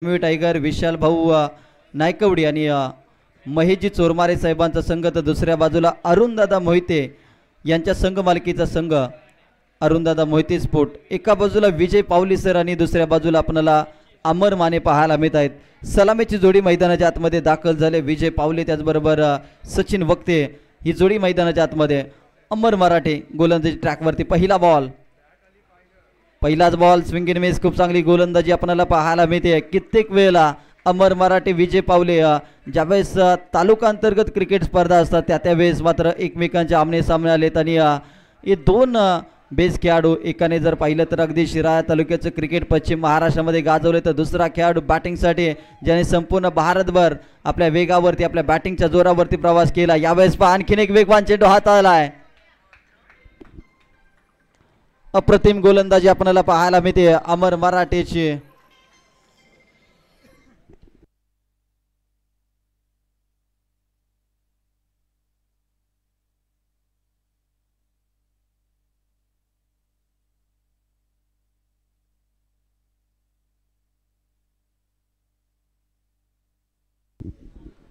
Tiger विशाल भाऊ नायकवडी आणि महेशजी चोरमारे साहेबांचा संघ, तर दुसऱ्या बाजूला अरुणदादा मोहिते यांच्या संघ मालकीचा संघ अरुणदादा मोहिते स्पोर्ट. एका बाजूला विजय पावली सर आणि दुसऱ्या बाजूला आपल्याला अमर माने पाहायला मिळत आहेत. सलामीची जोडी मैदानाच्या आतमध्ये दाखल झाले. विजय पावले त्याचबरोबर सचिन वक्ते ही जोडी मैदानाच्या आतमध्ये. अमर मराठे गोलंदाजी ट्रॅकवरती. पहिलाच बॉल स्विंग इन मिस. खूप चांगली गोलंदाजी आपल्याला पाहायला मिळते. कित्येक वेळेला अमर मराठे विजय पावले ज्यावेळेस तालुका अंतर्गत क्रिकेट स्पर्धा असतात त्यावेळेस मात्र एकमेकांच्या आमने सामने आलेत आणि हे दोन बेस खेळाडू, एकाने जर पाहिलं तर अगदी शिराळा तालुक्याचं क्रिकेट पश्चिम महाराष्ट्रामध्ये गाजवले, तर दुसरा खेळाडू बॅटिंगसाठी ज्याने संपूर्ण भारतभर आपल्या वेगावरती आपल्या बॅटिंगच्या जोरावरती प्रवास केला. यावेळेस पहा आणखीन एक वेगवान चेंडू हाताळला आहे. अप्रतिम गोलंदाजी आपल्याला पाहायला मिळते अमर मराठेची.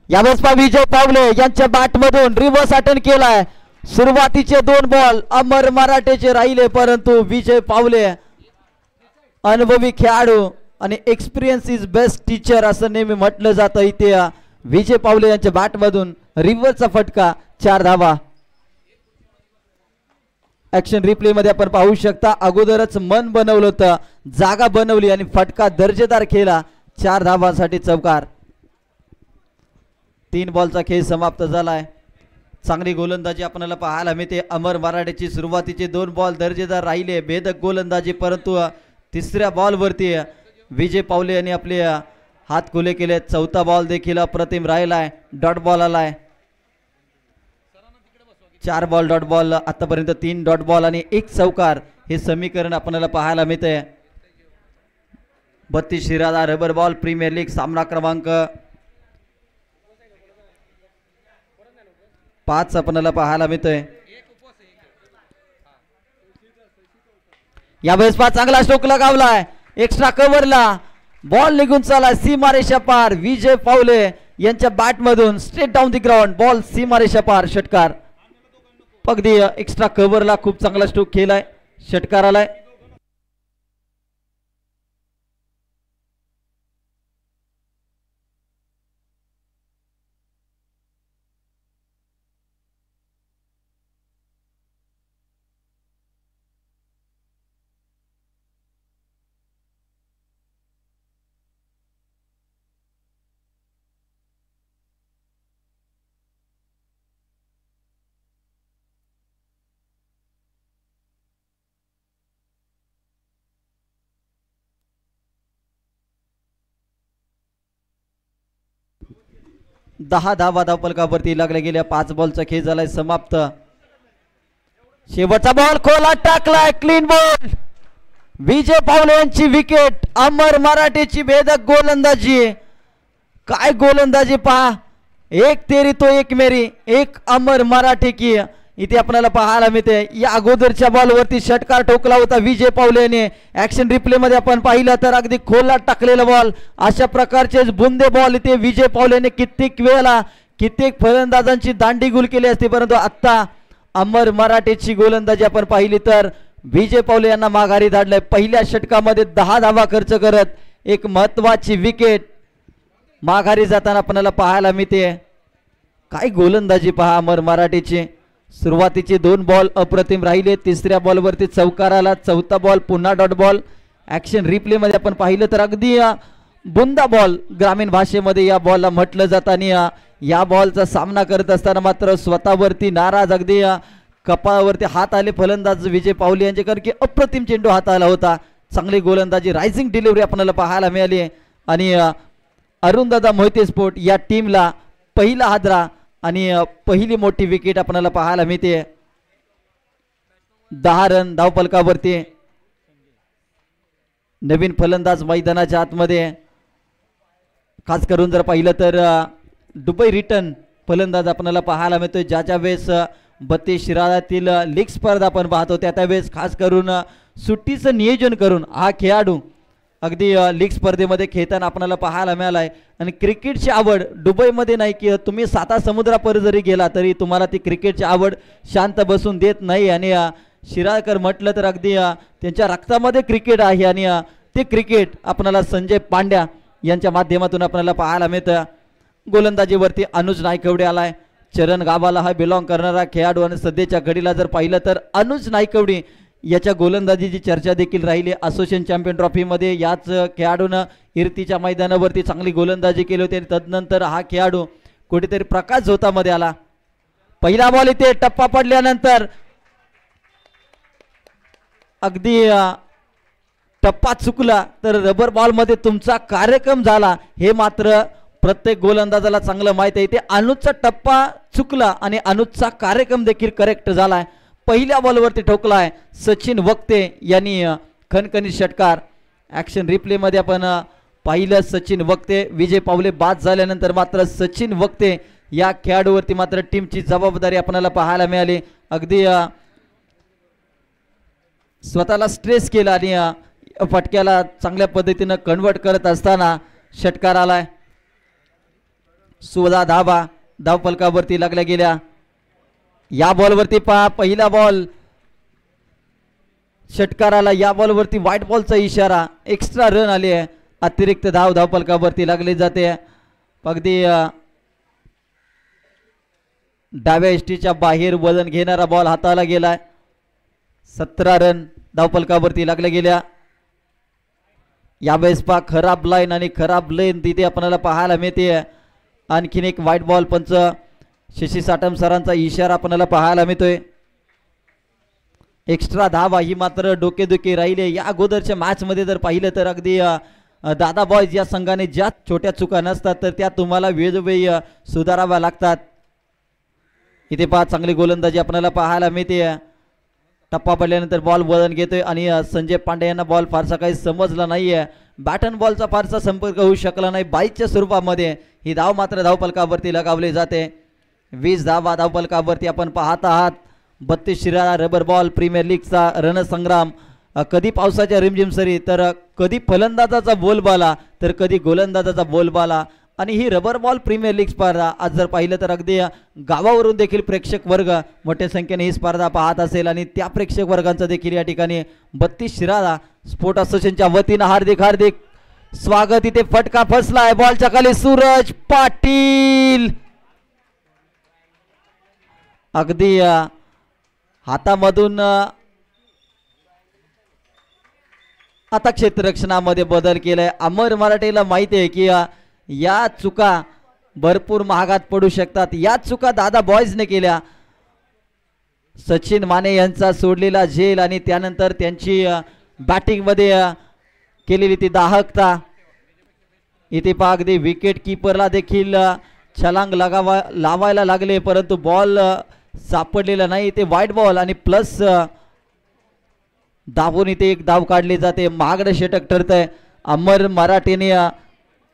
यावेळेस विजय पावले यांच्या बॅट मधून रिव्हर्स अटेम्प्ट केलाय. सुरुवातीचे दोन बॉल अमर मराठेचे राहिले, परंतु विजय पावले अनुभवी खेळाडू आणि एक्सपिरियन्स इज बेस्ट टीचर असं नेहमी म्हटलं जातं. इथे विजय पावले यांच्या बॅट मधून रिव्हर्सचा फटका, 4 धावा. ऍक्शन रिप्ले मध्ये आपण पाहू शकता. अगोदरच मन बनवलं होतं, जागा बनवली आणि फटका दर्जेदार खेळला. 4 धावांसाठी चौकार. 3 बॉलचा खेळ समाप्त झालाय. चांगली गोलंदाजी आपल्याला पाहायला मिळते अमर मराठेची. सुरुवातीचे 2 बॉल दर्जेदार राहिले, भेदक गोलंदाजी, परंतु तिसऱ्या बॉलवरती विजय पावले यांनी आपले हात खुले केले. चौथा बॉल देखील अप्रतिम राहिलाय. डॉट बॉल आलाय. 4 बॉल डॉट बॉल, आतापर्यंत 3 डॉट बॉल आणि 1 चौकार हे समीकरण आपल्याला पाहायला मिळते. 32 Shirala rubber ball premier league सामना क्रमांक 5 आपल्याला पाहायला मिळतोय. यावेळेस चांगला स्ट्रोक लगावलाय. एक्स्ट्रा कव्हरला बॉल निघून चालला सीमारेषा पार. विजय पावले यांच्या बॅट मधून straight down the ground, ball सीमारेषा पार, षटकार. अगदी एक्स्ट्रा कव्हरला खूप चांगला स्ट्रोक केलाय, षटकार आलाय. दहा धावा धावपलकावरती लागल्या गेल्या. 5 बॉलचा खेळ झालाय समाप्त. शेवटचा बॉल खोला टाकलाय, क्लीन बॉल. विजय पावले यांची विकेट. अमर मराठेची भेदक गोलंदाजी. काय गोलंदाजी पहा. एक तेरी तो एक मेरी, एक अमर मराठे की इथे आपल्याला पाहायला मिळते. या अगोदरच्या बॉलवरती षटकार ठोकला होता विजय पावले यांनी. ऍक्शन रिप्ले मध्ये आपण पाहिलं तर अगदी खोला टाकलेला बॉल. अशा प्रकारचे बुंदे बॉल इथे विजय पावले यांनी कित्येक वेळेला कित्येक फलंदाजांची दांडी गुल केली असते, परंतु आता अमर मराठेची गोलंदाजी आपण पाहिली तर विजय पावले यांना माघारी धाडलंय. पहिल्या षटकामध्ये 10 धावा खर्च करत एक महत्वाची विकेट माघारी जाताना आपल्याला पाहायला मिळते. काय गोलंदाजी पहा अमर मराठेची. सुरुवातीचे 2 बॉल अप्रतिम राहिले, तिसऱ्या बॉलवरती चौकार आला, चौथा बॉल पुन्हा डॉट बॉल. ऍक्शन रिप्ले मध्ये आपण पाहिलं तर अगदी बुंदा बॉल ग्रामीण भाषेमध्ये या बॉलला म्हटलं जातं. आणि या बॉलचा सामना करत असताना मात्र स्वतःवरती नाराज, अगदी कपाळावरती हात आले फलंदाज विजय पावले यांचे, कारण की अप्रतिम चेंडू हाताळला होता. चांगली गोलंदाजी, रायझिंग डिलिव्हरी आपल्याला पाहायला मिळाली. आणि अरुणदादा मोहिते स्पोर्ट या टीमला पहिला हादरा आणि पहिली मोठी विकेट आपल्याला पाहायला मिळते. 10 रन धावपलकावरती. नवीन फलंदाज मैदानाच्या आतमध्ये, खास करून जर पाहिलं तर दुबई रिटर्न फलंदाज आपल्याला पाहायला मिळतोय. ज्याच्या वेळेस 32 शिराळ्यातील लीग स्पर्धा आपण पाहतो त्यावेळेस खास करून सुट्टीचं नियोजन करून हा खेळाडू अगदी लीग स्पर्धेमध्ये खेळताना आपल्याला पाहायला मिळालाय आणि क्रिकेटची आवड दुबईमध्ये नाही की तुम्ही 7 समुद्रापर जरी गेला तरी तुम्हाला ती क्रिकेटची आवड शांत बसून देत नाही आणि शिराळकर म्हटलं तर अगदी त्यांच्या रक्तामध्ये क्रिकेट आहे आणि ते क्रिकेट आपल्याला संजय पांड्या यांच्या माध्यमातून आपल्याला पाहायला मिळतं. गोलंदाजीवरती अनुज नायकवडे आलाय. चरण गावाला हा बिलॉंग करणारा खेळाडू आणि सध्याच्या घडीला जर पाहिलं तर अनुज नायकवडे याच्या गोलंदाजीची चर्चा देखील राहिली. असोसिएशन चॅम्पियन ट्रॉफीमध्ये याच खेळाडूनं इर्तीच्या मैदानावरती चांगली गोलंदाजी केली होती आणि तदनंतर हा खेळाडू कुठेतरी प्रकाश झोतामध्ये आला. पहिला बॉल इथे टप्पा पडल्यानंतर अगदी टप्पा चुकला तर रबर बॉलमध्ये तुमचा कार्यक्रम झाला हे मात्र प्रत्येक गोलंदाजाला चांगलं माहित आहे. ते अनुजचा टप्पा चुकला आणि अनुजचा कार्यक्रम देखील करेक्ट झालाय. पहिल्या बॉलवरती ठोकलाय सचिन वक्ते यांनी खणखणीत षटकार. ॲक्शन रिप्लेमध्ये आपण पाहिलं सचिन वक्ते. विजय पावले बाद झाल्यानंतर मात्र सचिन वक्ते या खेळाडूवरती मात्र टीमची जबाबदारी आपल्याला पाहायला मिळाली. अगदी स्वतःला स्ट्रेस केला आणि फटक्याला चांगल्या पद्धतीनं कन्वर्ट करत असताना षटकार आलाय. 16 धावा धावफलकावरती लागल्या गेल्या. या बॉलवरती पहा पहिला बॉल षटकाराला. या बॉलवरती व्हाईट बॉलचा इशारा. एक्स्ट्रा रन आली आहे. अतिरिक्त धावफलकावरती लागली जाते. अगदी डाव्या एष्टीच्या बाहेर वजन घेणारा बॉल हाताला गेलाय. 17 रन धावफलकावरती लागल्या गेल्या. यावेळेस पहा खराब लाईन आणि खराब लेन तिथे आपल्याला पाहायला मिळते. आणखीन एक व्हाईट बॉल पंच शशी साटम सरांचा इशारा आपल्याला पाहायला मिळतोय. एक्स्ट्रा धावा ही मात्र डोकेदुखी राहिले. या अगोदरच्या मॅचमध्ये जर पाहिलं तर अगदी दादा बॉयज या संघाने ज्या छोट्या चुका नसतात तर त्या तुम्हाला वेळोवेळी सुधाराव्या लागतात. इथे पहा चांगली गोलंदाजी आपल्याला पाहायला मिळते. टप्पा पडल्यानंतर बॉल वजन घेतोय आणि संजय पांडे यांना बॉल फारसा काही समजला नाहीये. बॅट अँड बॉलचा फारसा संपर्क होऊ शकला नाही. बाईकच्या स्वरूपामध्ये ही धाव मात्र धावफलकावरती लगावली जाते. 20 धावा धावफलकावरती आपण पाहत आहात. 32 शिराळा रबर बॉल प्रीमियर लीगचा रणसंग्राम. कधी पावसाच्या रिमझिम सरी तर कधी फलंदाजाचा बोलबाला तर कधी गोलंदाजाचा बोलबाला. आणि ही रबर बॉल प्रीमियर लीग स्पर्धा आज जर पाहिलं तर अगदी गावावरून देखील प्रेक्षक वर्ग मोठ्या संख्येने ही स्पर्धा पाहत असेल आणि त्या प्रेक्षक वर्गांचं देखील या ठिकाणी 32 शिराळा स्पोर्ट असोसिएशनच्या वतीनं हार्दिक हार्दिक स्वागत. इथे फटका फसलाय. बॉलच्या खाली सूरज पाटील. अगदी हातामधून आता क्षेत्ररक्षणामध्ये बदल केलाय. अमर मराठेला माहिती आहे की या चुका भरपूर महागात पडू शकतात. या चुका दादा बॉयजने केल्या. सचिन माने यांचा सोडलेला झेल आणि त्यानंतर त्यांची बॅटिंगमध्ये केलेली ती दाहकता. इथे पहा अगदी विकेट किपरला देखील छलांग लावायला लागले परंतु बॉल सापडलेला नाही. ते व्हाईट बॉल आणि प्लस धावून इथे एक धाव काढली जाते. महागडं षटक ठरतंय. अमर मराठेने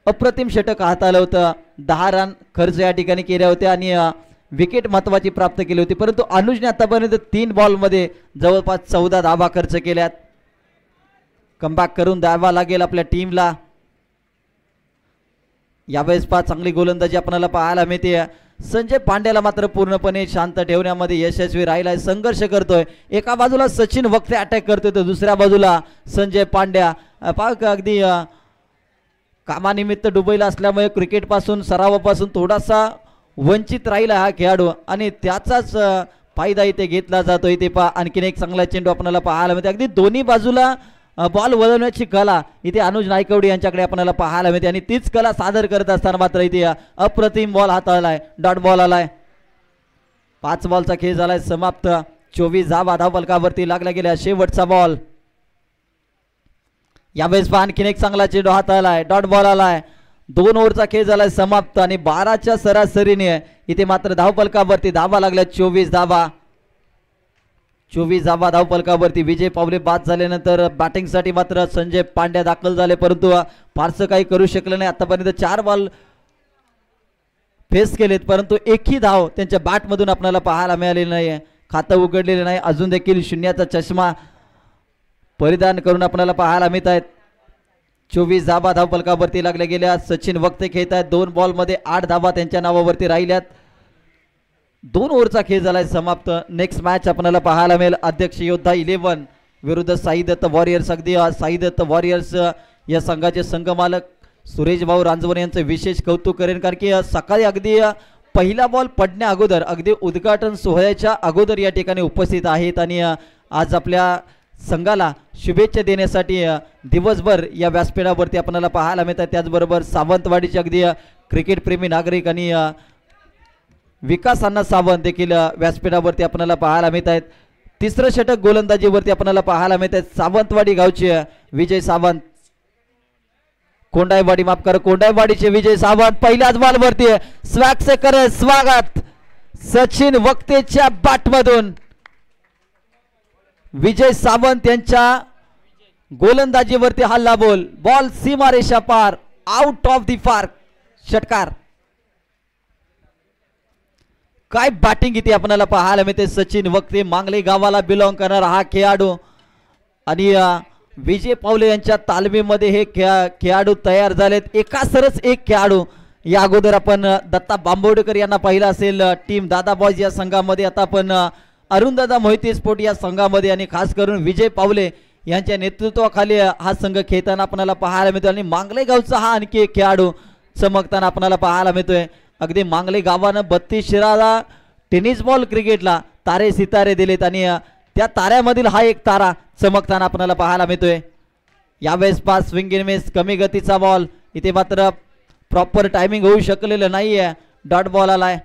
अप्रतिम षटक हाताळलं होतं. 10 रन खर्च या ठिकाणी केल्या होत्या आणि विकेट महत्वाची प्राप्त केली होती. परंतु अनुजने आतापर्यंत 3 बॉलमध्ये जवळपास 14 धावा खर्च केल्यात. कमबॅक करून द्यावा लागेल आपल्या टीमला. यावेळेस पहा चांगली गोलंदाजी आपल्याला पाहायला मिळते. संजय पांड्याला मात्र पूर्णपणे शांत ठेवण्यामध्ये यशस्वी राहिलाय. संघर्ष करतोय. एका बाजूला सचिन वक्ते अटॅक करतोय तर दुसऱ्या बाजूला संजय पांड्या. पहा अगदी कामानिमित्त दुबईला असल्यामुळे क्रिकेटपासून सरावापासून थोडासा वंचित राहिला हा खेळाडू आणि त्याचाच फायदा इथे घेतला जातो. इथे पहा आणखीन एक चांगला चेंडू आपल्याला पाहायला मिळते. अगदी दोन्ही बाजूला बॉल वळवण्याची कला इथे अनुज नायकवडे यांच्याकडे आपल्याला पाहायला मिळते आणि तीच कला सादर करत असताना मात्र इथे अप्रतिम बॉल हाताळलाय. डॉट बॉल आलाय. 5 बॉलचा खेळ झालाय समाप्त. 24 धावा धावफलकावरती लागल्या गेल्या. शेवटचा बॉल. यावेळेस आणखीन एक चांगला चेंडू हाताळलाय. डॉट बॉल आलाय. 2 ओव्हरचा खेळ झालाय समाप्त आणि 12च्या सरासरीने इथे मात्र धावफलकावरती धावा लागल्या. 24 धावा. 24 धावा धावफलकावरती. विजय पावले बाद झाल्यानंतर बॅटिंगसाठी मात्र संजय पांड्या दाखल झाले परंतु फारसं काही करू शकले नाही. आतापर्यंत 4 बॉल फेस केलेत परंतु एकही धाव त्यांच्या बॅटमधून आपल्याला पाहायला मिळालेली नाही. खातं उघडलेलं नाही. अजून देखील शून्याचा चष्मा परिधान करून आपल्याला पाहायला मिळत आहेत. 24 धाबा धावफलकावरती लागल्या गेल्या. सचिन वक्ते खेळत आहेत. 2 बॉलमध्ये 8 धाबा त्यांच्या नावावरती राहिल्यात. 2 ओव्हरचा खेळ झालाय समाप्त. नेक्स्ट मॅच आपल्याला पाहायला मिळेल अध्यक्ष योद्धा 11 विरुद्ध साई दत्त वॉरियर्स. अगदी साई दत्त वॉरियर्स या संघाचे संघमालक सुरेश भाऊ रांजवणे यांचं विशेष कौतुक करेन, कारण की सकाळी अगदी पहिला बॉल पडण्या अगोदर अगदी उद्घाटन सोहळ्याच्या अगोदर या ठिकाणी उपस्थित आहेत आणि आज आपल्या संघाला शुभेच्छा देण्यासाठी दिवसभर या व्यासपीठावरती आपल्याला पाहायला मिळतात. त्याचबरोबर सावंतवाडीचे अगदी क्रिकेट प्रेमी नागरिक आणि विकास अण्णा सावंत देखील व्यासपीठावरती आपल्याला पाहायला मिळत आहेत. तिसरं षटक गोलंदाजीवरती आपल्याला पाहायला मिळत आहेत. सावंतवाडी गावचे विजय सावंत, कोंडाईवाडी माफ कर, कोंडाईवाडीचे विजय सावंत पहिल्याच बॉलवरती स्वॅग से करे स्वागत सचिन वक्तेच्या बॅटमधून. विजय सावंत यांच्या गोलंदाजीवरती हल्ला बोल, बॉल सीमारेषा पार, आउट ऑफ द पार्क, षटकार. काय बॅटिंग इथे आपल्याला पाहायला मिळते. सचिन वक्ते मांगले गावाला बिलॉंग करणारा हा खेळाडू आणि विजय पावले यांच्या तालमीमध्ये हे खेळाडू तयार झालेत. एकासरच एक खेळाडू. या अगोदर आपण दत्ता बांबोडेकर यांना पाहिलं असेल टीम दादा बॉयज या संघामध्ये. आता आपण अरुणदादा मोहिते स्पोर्ट या संघामध्ये आणि खास करून विजय पावले यांच्या नेतृत्वाखाली हा संघ खेळताना आपल्याला पाहायला मिळतो. आणि मांगले गावचा हा आणखी एक खेळाडू चमकताना आपल्याला पाहायला मिळतोय. अगदी मांगले गावानं 32 शिराला टेनिस बॉल क्रिकेटला तारे सितारे दिलेत आणि त्या ताऱ्यामधील हा एक तारा चमकताना आपल्याला पाहायला मिळतोय. यावेळेस पास स्विंग इन मिस, कमी गतीचा बॉल. इथे मात्र प्रॉपर टायमिंग होऊ शकलेलं नाहीये. डॉट बॉल आलाय.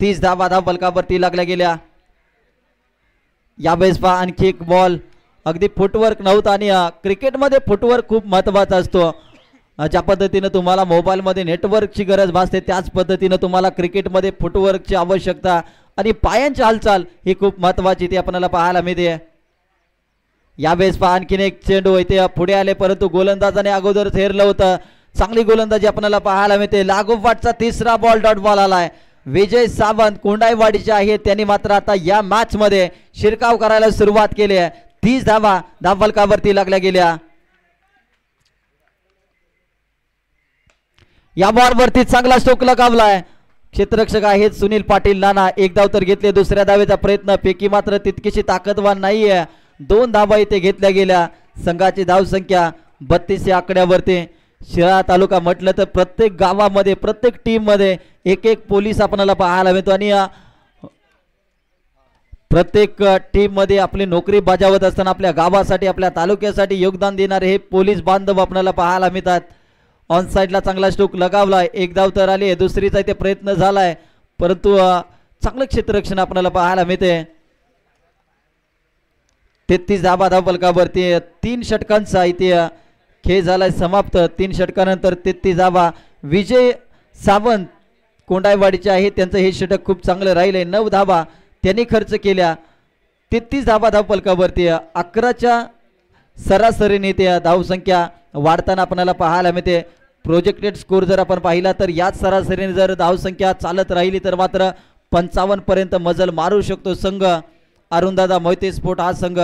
तीस धावा धावफलकावरती लागल्या गेल्या. यावेळेस पहा आणखी एक बॉल. अगदी फुटवर्क नव्हता आणि क्रिकेटमध्ये फुटवर्क खूप महत्त्वाचा असतो. ज्या पद्धतीनं तुम्हाला मोबाईलमध्ये नेटवर्कची गरज भासते त्याच पद्धतीनं तुम्हाला क्रिकेटमध्ये फुटवर्कची आवश्यकता आणि पायांची हालचाल ही खूप महत्त्वाची ती आपल्याला पाहायला मिळते. यावेळेस पहा आणखीन एक चेंडू इथे पुढे आले परंतु गोलंदाजाने अगोदरच हेरलं होतं. चांगली गोलंदाजी आपल्याला पाहायला मिळते. लागोपाठचा तिसरा बॉल डॉट बॉल आलाय. विजय सावंत कोंडाईवाडीचे आहेत, त्यांनी मात्र आता या मॅच मध्ये शिरकाव करायला सुरुवात केली आहे. 30 धावा धावफलकावरती लागल्या गेल्या. या बॉलवरती चांगला स्ट्रोक लगावलाय. क्षेत्ररक्षक आहेत सुनील पाटील नाना. एक धाव तर घेतले. दुसऱ्या धावेचा प्रयत्न, पैकी मात्र तितकीशी ताकदवान नाहीये. 2 धावा इथे घेतल्या गेल्या. संघाची धावसंख्या 32 या आकड्यावरती. शिराळा तालुका म्हटलं तर प्रत्येक गावामध्ये प्रत्येक टीम मध्ये एक एक पोलीस आपल्याला पाहायला मिळतो आणि प्रत्येक टीम मध्ये आपली नोकरी बजावत असताना आपल्या गावासाठी आपल्या तालुक्यासाठी योगदान देणारे हे पोलीस बांधव आपल्याला पाहायला मिळतात. ऑन साइडला चांगला स्ट्रोक लगावलाय. एक धाव तर आली. दुसरीचा इथे प्रयत्न झालाय परंतु चांगलं क्षेत्ररक्षण आपल्याला पाहायला मिळते. 33 धावा धावफलकावरती. 3 षटकांचा इथे खेळ झालाय समाप्त. 3 षटकानंतर 33 धावा. विजय सावंत कोंडाईवाडीचे आहेत, त्यांचं हे षटक खूप चांगलं राहिलंय. 9 धावा त्यांनी खर्च केल्या. 33 धावा धावफलकावरती. 11च्या सरासरीने त्या धावसंख्या वाढताना आपल्याला पाहायला मिळते. प्रोजेक्टेड स्कोर जर आपण पाहिला तर याच सरासरीने जर धावसंख्या चालत राहिली तर मात्र 55 पर्यंत मजल मारू शकतो संघ. अरुणदादा मोहिते स्पोर्ट हा संघ.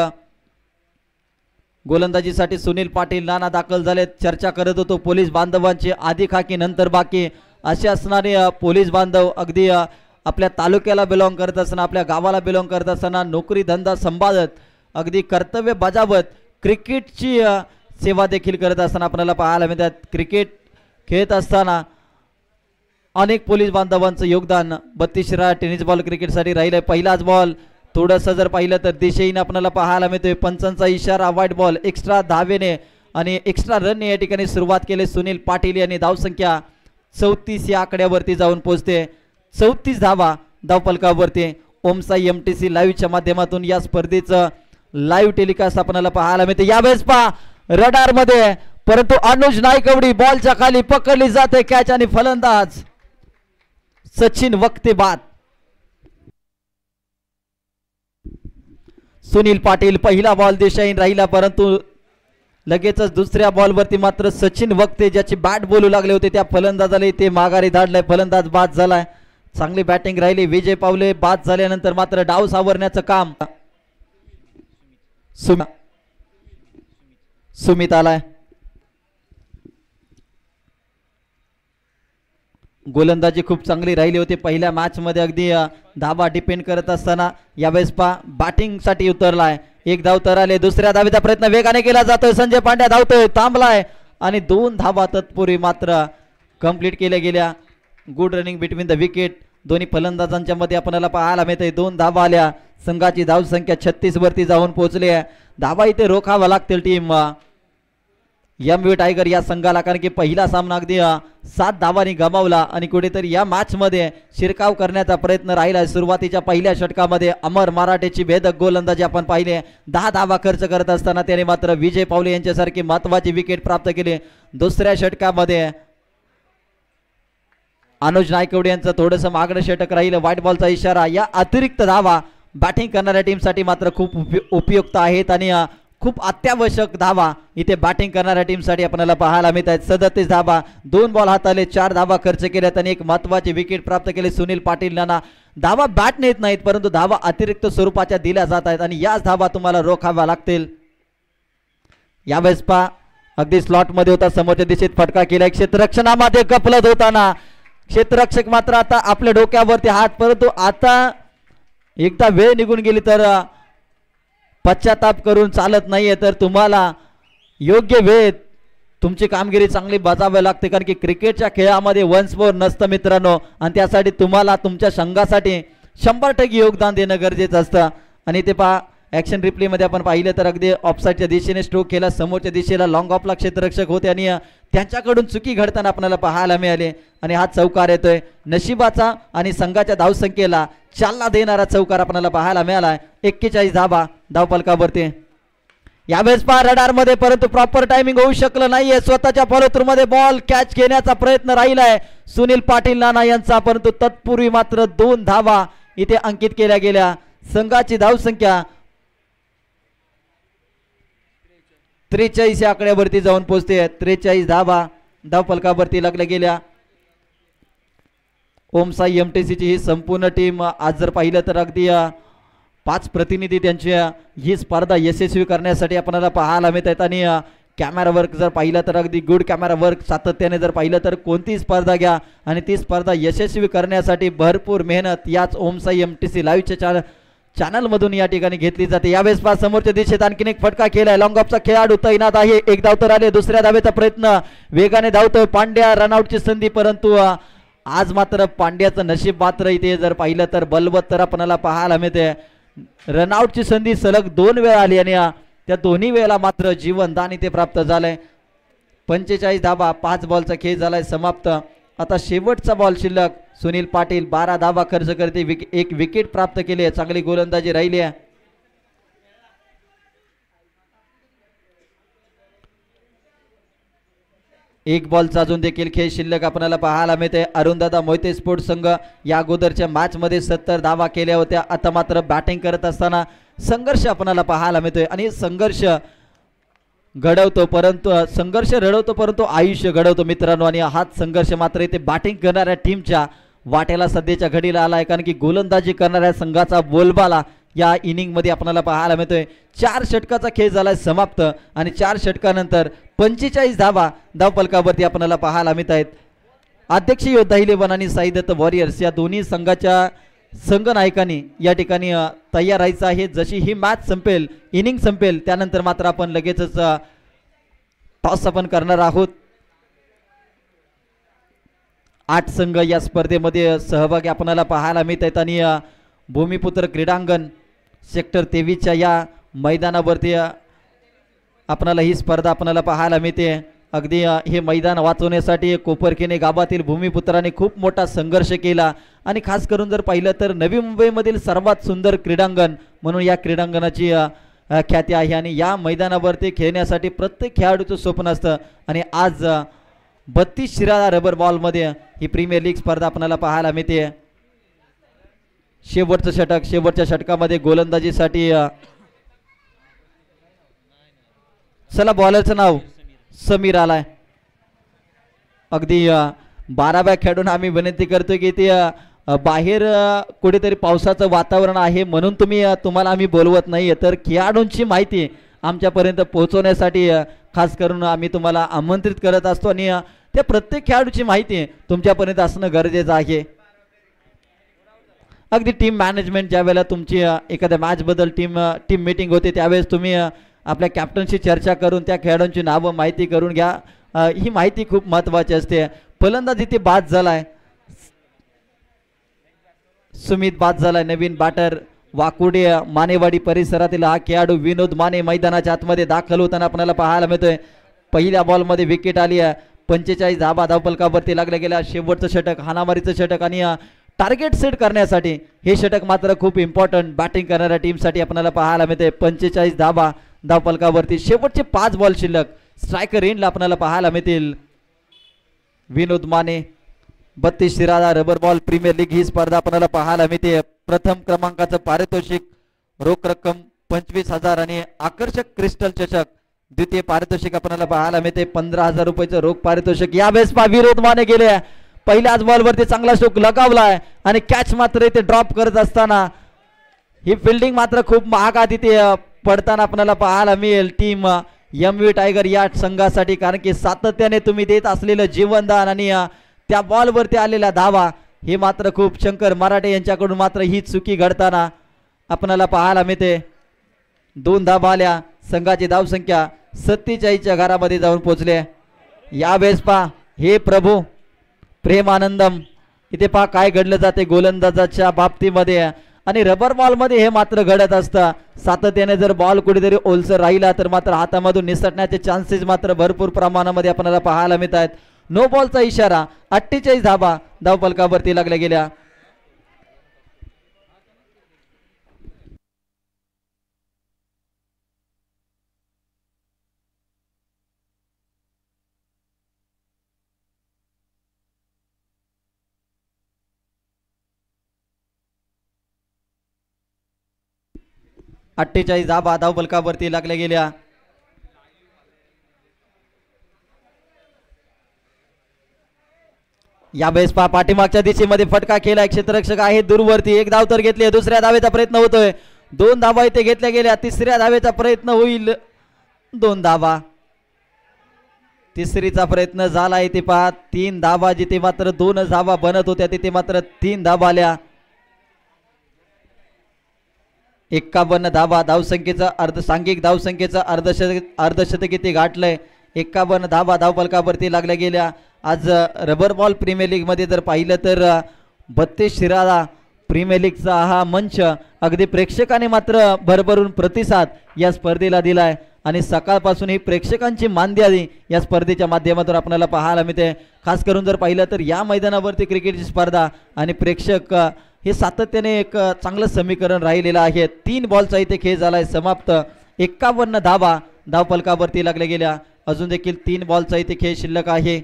गोलंदाजीसाठी सुनील पाटील नाना दाखल झालेत. चर्चा करत होतो पोलीस बांधवांची, आधी खाकी नंतर बाकी असे असणारे पोलीस बांधव अगदी आपल्या तालुक्याला बिलॉंग करत असताना आपल्या गावाला बिलॉंग करत असताना नोकरी धंदा सांभाळत अगदी कर्तव्य बजावत क्रिकेटची सेवा देखील करत असताना आपल्याला पाहायला मिळतात. क्रिकेट खेळत असताना अनेक पोलीस बांधवांचं योगदान 32 शिराळा टेनिस बॉल क्रिकेटसाठी राहिलंय. पहिलाच बॉल थोडंसं जर पाहिलं तर दिशेने आपल्याला पाहायला मिळतोय. पंचांचा इशारा, वाईट बॉल. एक्स्ट्रा धावेने आणि एक्स्ट्रा रनने या ठिकाणी सुरुवात केली सुनील पाटील यांनी. धावसंख्या 34 या आकड्यावरती जाऊन पोहोचते. 34 धावा धावफलकावरती. ओमसाई MTC लाईव्हच्या माध्यमातून या स्पर्धेचं लाईव्ह टेलिकास्ट आपल्याला पाहायला मिळते. यावेळेस पहा रडार मध्ये परंतु अनुज नायकवडी बॉलच्या खाली पकडली जाते कॅच आणि फलंदाज सचिन वक्ते बाद. सुनील पाटील पहिला बॉल दिशाहीन राहिला परंतु लगेचच दुसऱ्या बॉलवरती मात्र सचिन वक्ते ज्याची बॅट बोलू लागले होते त्या फलंदाजाला ते माघारी धाडलाय. फलंदाज बाद झालाय. चांगली बॅटिंग राहिली. विजय पावले बाद झाल्यानंतर मात्र डाव सावरण्याचं काम सुमित आलाय. गोलंदाजी खूप चांगली राहिली होती पहिल्या मॅच मध्ये, अगदी धाबा डिपेंड करत असताना यावेळेस बॅटिंग साठी उतरलाय. एक धाव तर आले. दुसऱ्या धावेचा प्रयत्न वेगाने केला जातोय. संजय पांड्या धावतोय, थांबलाय आणि 2 धावा तत्पूर्वी मात्र कंप्लीट केल्या गेल्या. Good running between the wicket. दोन्ही फलंदाजांच्या मध्ये आपल्याला पाहायला मिळते. 2 धावा आल्या. संघाची धाव संख्या 36 वरती जाऊन पोहोचली आहे. धावा इथे रोखावा लागतील टीम एमव्ही टायगर या संघाला, कारण की पहिला सामना अगदी 7 धावांनी गमावला आणि कुठेतरी या मॅच मध्ये शिरकाव करण्याचा प्रयत्न राहिला. सुरुवातीच्या पहिल्या षटकामध्ये अमर मराठेची भेदक गोलंदाजी आपण पाहिले. 10 धावा खर्च करत असताना त्याने मात्र विजय पावले यांच्यासारखी महत्वाची विकेट प्राप्त केली. दुसऱ्या षटकामध्ये अनुज नायकवडे यांचं थोडंसं मागणं षटक राहिलं. व्हाईट बॉलचा इशारा. या अतिरिक्त धावा बॅटिंग करणाऱ्या टीमसाठी मात्र खूप उपयुक्त आहेत आणि खूप अत्यावश्यक धावा इथे बॅटिंग करणाऱ्या टीमसाठी आपल्याला पाहायला मिळत आहेत. 37 धावा, 2 बॉल हाताले, 4 धावा खर्च केल्यात आणि एक महत्वाची विकेट प्राप्त केली सुनील पाटील यांना. धावा बॅट नेत नाहीत, परंतु धावा अतिरिक्त स्वरूपाच्या दिल्या जात आहेत आणि याच धावा तुम्हाला रोखाव्या लागतील. यावेळेस अगदी स्लॉट मध्ये होता, समोरच्या दिशेत फटका केला. क्षेत्ररक्षणामध्ये गफलत होताना क्षेत्ररक्षक मात्र आता आपल्या डोक्यावरती हात, परंतु आता एकदा वेळ निघून गेली तर पश्चाताप करून चालत नाहीये. तर तुम्हाला योग्य वेळेत तुमची कामगिरी चांगली बजावावी लागते, कारण की क्रिकेटच्या खेळामध्ये वन्स मोर नसतं मित्रांनो आणि त्यासाठी तुम्हाला तुमच्या संघासाठी 100% योगदान देणं गरजेचं असतं. आणि ते ॲक्शन रिप्ले मध्ये आपण पाहिलं तर अगदी ऑफसाईडच्या दिशेने स्ट्रोक केला. समोरच्या दिशेला लॉंग ऑफला क्षेत्ररक्षक होते आणि त्यांच्याकडून चुकी घडताना आपल्याला पाहायला मिळाले आणि हा चौकार येतोय. नशिबाचा आणि संघाच्या धावसंख्येला चालना देणारा चौकार आपल्याला पाहायला मिळाला. 41 धावा धावफलकावरती. यावेळेस रडार मध्ये, परंतु प्रॉपर टायमिंग होऊ शकलं नाहीये. स्वतःच्या फॉलो थ्रू मध्ये बॉल कॅच घेण्याचा प्रयत्न राहिलाय सुनील पाटील नाना यांचा, परंतु तत्पूर्वी मात्र 2 धावा इथे अंकित केल्या गेल्या. संघाची धावसंख्या 43 या आकड्यावरती जाऊन पोहोचते. 43 धावा धावफलकावरती लागल्या गेल्या. ओमसाई एमटीसीची ही संपूर्ण टीम आज जर पाहिलं तर अगदी 5 प्रतिनिधी त्यांच्या ही स्पर्धा यशस्वी करण्यासाठी आपल्याला पाहायला मिळत आहेत. आणि कॅमेरा वर्क जर पाहिलं तर अगदी गुड कॅमेरा वर्क सातत्याने जर पाहिलं तर कोणती स्पर्धा घ्या आणि ती स्पर्धा यशस्वी करण्यासाठी भरपूर मेहनत याच ओमसाई एमटीसी लाईव्हच्या चॅनल मधून या ठिकाणी घेतली जाते. यावेळेस समोरच्या दिशेत आणखीन एक फटका केलाय. लॉंग ऑफचा खेळाडू तैनात आहे. एक धाव तर आले. दुसऱ्या धावेचा प्रयत्न वेगाने धावतोय पांड्या. रनआउटची संधी, परंतु आज मात्र पांड्याचं नशीब मात्र इथे जर पाहिलं तर बलवत्तर आपल्याला पाहायला मिळते. रनआउटची संधी सलग 2 वेळा आली आणि त्या दोन्ही वेळेला मात्र जीवनदान इथे प्राप्त झालंय. 45 धावा, 5 बॉलचा खेळ झालाय समाप्त. आता शेवटचा बॉल शिल्लक. सुनील पाटील 12 धावा खर्च करते, एक विकेट प्राप्त केली आहे. चांगली गोलंदाजी राहिली आहे. एक बॉलचा अजून देखील खेळ शिल्लक आपल्याला पाहायला मिळते. अरुणदादा मोहिते स्पोर्ट्स संघ या अगोदरच्या मॅच मध्ये 70 धावा केल्या होत्या. आता मात्र बॅटिंग करत असताना संघर्ष आपल्याला पाहायला मिळतोय आणि संघर्ष घडवतो, परंतु संघर्ष रडवतो परंतु आयुष्य घडवतो मित्रांनो. आणि हाच संघर्ष मात्र इथे बॅटिंग करणाऱ्या टीमच्या वाट्याला सध्याच्या घडीला आलाय, कारण की गोलंदाजी करणाऱ्या संघाचा बोलबाला या इनिंग मध्ये आपल्याला पाहायला मिळतोय. 4 षटकाचा खेळ झालाय समाप्त आणि 4 षटकानंतर 45 धावा धावफलकावरती आपल्याला पाहायला मिळत आहेत. अध्यक्ष योद्धा 11 आणि साई दत्त वॉरियर्स या दोन्ही संघाच्या संघनायकांनी या ठिकाणी तयार राहायचं आहे. जशी ही मॅच संपेल, इनिंग संपेल, त्यानंतर मात्र आपण लगेचच टॉस आपण करणार आहोत. 8 संघ या स्पर्धेमध्ये सहभागी आपल्याला पाहायला मिळत आहेत आणि भूमिपुत्र क्रीडांगण सेक्टर 23च्या या मैदानावरती आपल्याला ही स्पर्धा आपल्याला पाहायला मिळते. अगदी हे मैदान वाचवण्यासाठी कोपरखेने गावातील भूमिपुत्रांनी खूप मोठा संघर्ष केला आणि खास करून जर पाहिलं तर नवी मुंबईमधील सर्वात सुंदर क्रीडांगण म्हणून या क्रीडांगणाची ख्याती आहे. आणि या मैदानावरती खेळण्यासाठी प्रत्येक खेळाडूचं स्वप्न असतं आणि आज 32 शिराळा रबर बॉलमध्ये ही प्रीमियर लीग स्पर्धा आपल्याला पाहायला मिळते. शेवटचं षटक, शेवटच्या षटकामध्ये गोलंदाजीसाठी चला बॉलरचं नाव समीर आलाय. अगदी 12व्या खेळाडूंना आम्ही विनंती करतोय की ते बाहेर कुठेतरी पावसाचं वातावरण आहे म्हणून तुम्हाला आम्ही बोलवत नाही तर खेळाडूंची माहिती आमच्यापर्यंत पोहोचवण्यासाठी खास करून आम्ही तुम्हाला आमंत्रित करत असतो आणि त्या प्रत्येक खेळाडूची माहिती तुमच्यापर्यंत असणं गरजेचं आहे. अगदी टीम मॅनेजमेंट ज्या वेळेला तुमची एखाद्या मॅचबद्दल टीम मीटिंग होते त्यावेळेस तुम्ही आपल्या कॅप्टनशी चर्चा करून त्या खेळाडूंची नावं माहिती करून घ्या. ही माहिती खूप महत्त्वाची असते. फलंदाज इथे बाद झालाय, सुमित बाद झालाय. नवीन बॅटर वाकुडे मानेवाडी परिसरातील हा खेळाडू विनोद माने मैदानाच्या आतमध्ये दाखल होताना आपल्याला पाहायला मिळतोय. पहिल्या बॉलमध्ये विकेट आली आहे. 45 धाबा धावफलकावरती लागल्या गेल्या. शेवटचं षटक, हाणामारीचं षटक आणि टार्गेट सेट करण्यासाठी हे षटक मात्र खूप इम्पॉर्टंट बॅटिंग करणाऱ्या टीमसाठी आपल्याला पाहायला मिळते. 45 धाबा धावफलकावरती शेवटचे 5 बॉल शिल्लक. स्ट्रायकर एंडला आपल्याला पाहायला मिळतील. Vinod Mane 32 Shirala rubber ball premier league ही स्पर्धा आपल्याला पाहायला मिळते. प्रथम क्रमांकाचं पारितोषिक रोख रक्कम 25,000 आणि आकर्षक क्रिस्टल चषक. द्वितीय पारितोषिक आपल्याला पाहायला मिळते 15,000 रुपयाचं रोख पारितोषिक. यावेळेस विनोद माने गेले. पहिल्याच बॉलवरती चांगला स्ट्रोक लगावलाय आणि कॅच मात्र इथे ड्रॉप करत असताना ही फिल्डिंग मात्र खूप महागात इथे पडताना आपल्याला पाहायला मिळेल टीम MV टायगर या संघासाठी. कारण की सातत्याने तुम्ही देत असलेलं जीवनदान आणि त्या बॉलवरती आलेल्या धावा हे मात्र खूप शंकर मराठे यांच्याकडून मात्र ही चुकी घडताना आपल्याला पाहायला मिळते. 2 धावा आल्या. संघाची धावसंख्या 47च्या घरामध्ये जाऊन पोहोचले. यावेळेस हे प्रभू प्रेमानंदम इथे काय घडलं जाते गोलंदाजाच्या बाबतीमध्ये आणि रबर बॉल मध्ये हे मात्र घडत असतं. सातत्याने जर बॉल कुठेतरी ओलसर राहिला तर मात्र हातामधून निसटण्याचे चान्सेस मात्र भरपूर प्रमाणामध्ये आपल्याला पाहायला मिळत आहेत. नो बॉलचा इशारा. 48 धाबा धावफलकावरती लागल्या गेल्या. धाबा धावफलकावरती लागल्या गेल्या. यावेळेस पाठीमागच्या दिशेमध्ये फटका केलाय. क्षेत्ररक्षक आहे दूरवरती. 1 धाव तर घेतली. दुसऱ्या धावेचा प्रयत्न होतोय. 2 धावा इथे घेतल्या गेल्या. तिसऱ्या धावेचा प्रयत्न होईल. 2 धावा. तिसरीचा प्रयत्न झाला इथे 3 धावा. जिथे मात्र 2 धावा बनत होत्या तिथे मात्र 3 धावा आल्या. 51 धावा धावसंख्येचं सांघिक धावसंख्येचं अर्धशतक इथे गाठलंय. 51 धावा धावफलकावरती लागल्या गेल्या. आज रबर बॉल प्रीमियर लीग मध्ये जर पाहिलं तर 32 शिराळा प्रीमियर लीगचा हा मंच अगदी प्रेक्षकांनी मात्र भरभरून प्रतिसाद या स्पर्धेला दिलाय आणि सकाळपासून ही प्रेक्षकांची मानद्यादी या स्पर्धेच्या माध्यमातून आपल्याला पाहायला मिळते. खास करून जर पाहिलं तर या मैदानावरती क्रिकेटची स्पर्धा आणि प्रेक्षक हे सातत्याने एक चांगलं समीकरण राहिलेलं आहे. 3 बॉलचा इथे खेळ झालाय समाप्त. 51 धावा धावफलकावरती लागल्या गेल्या. अजून देखील 3 बॉलचा इथे खेळ शिल्लक आहे.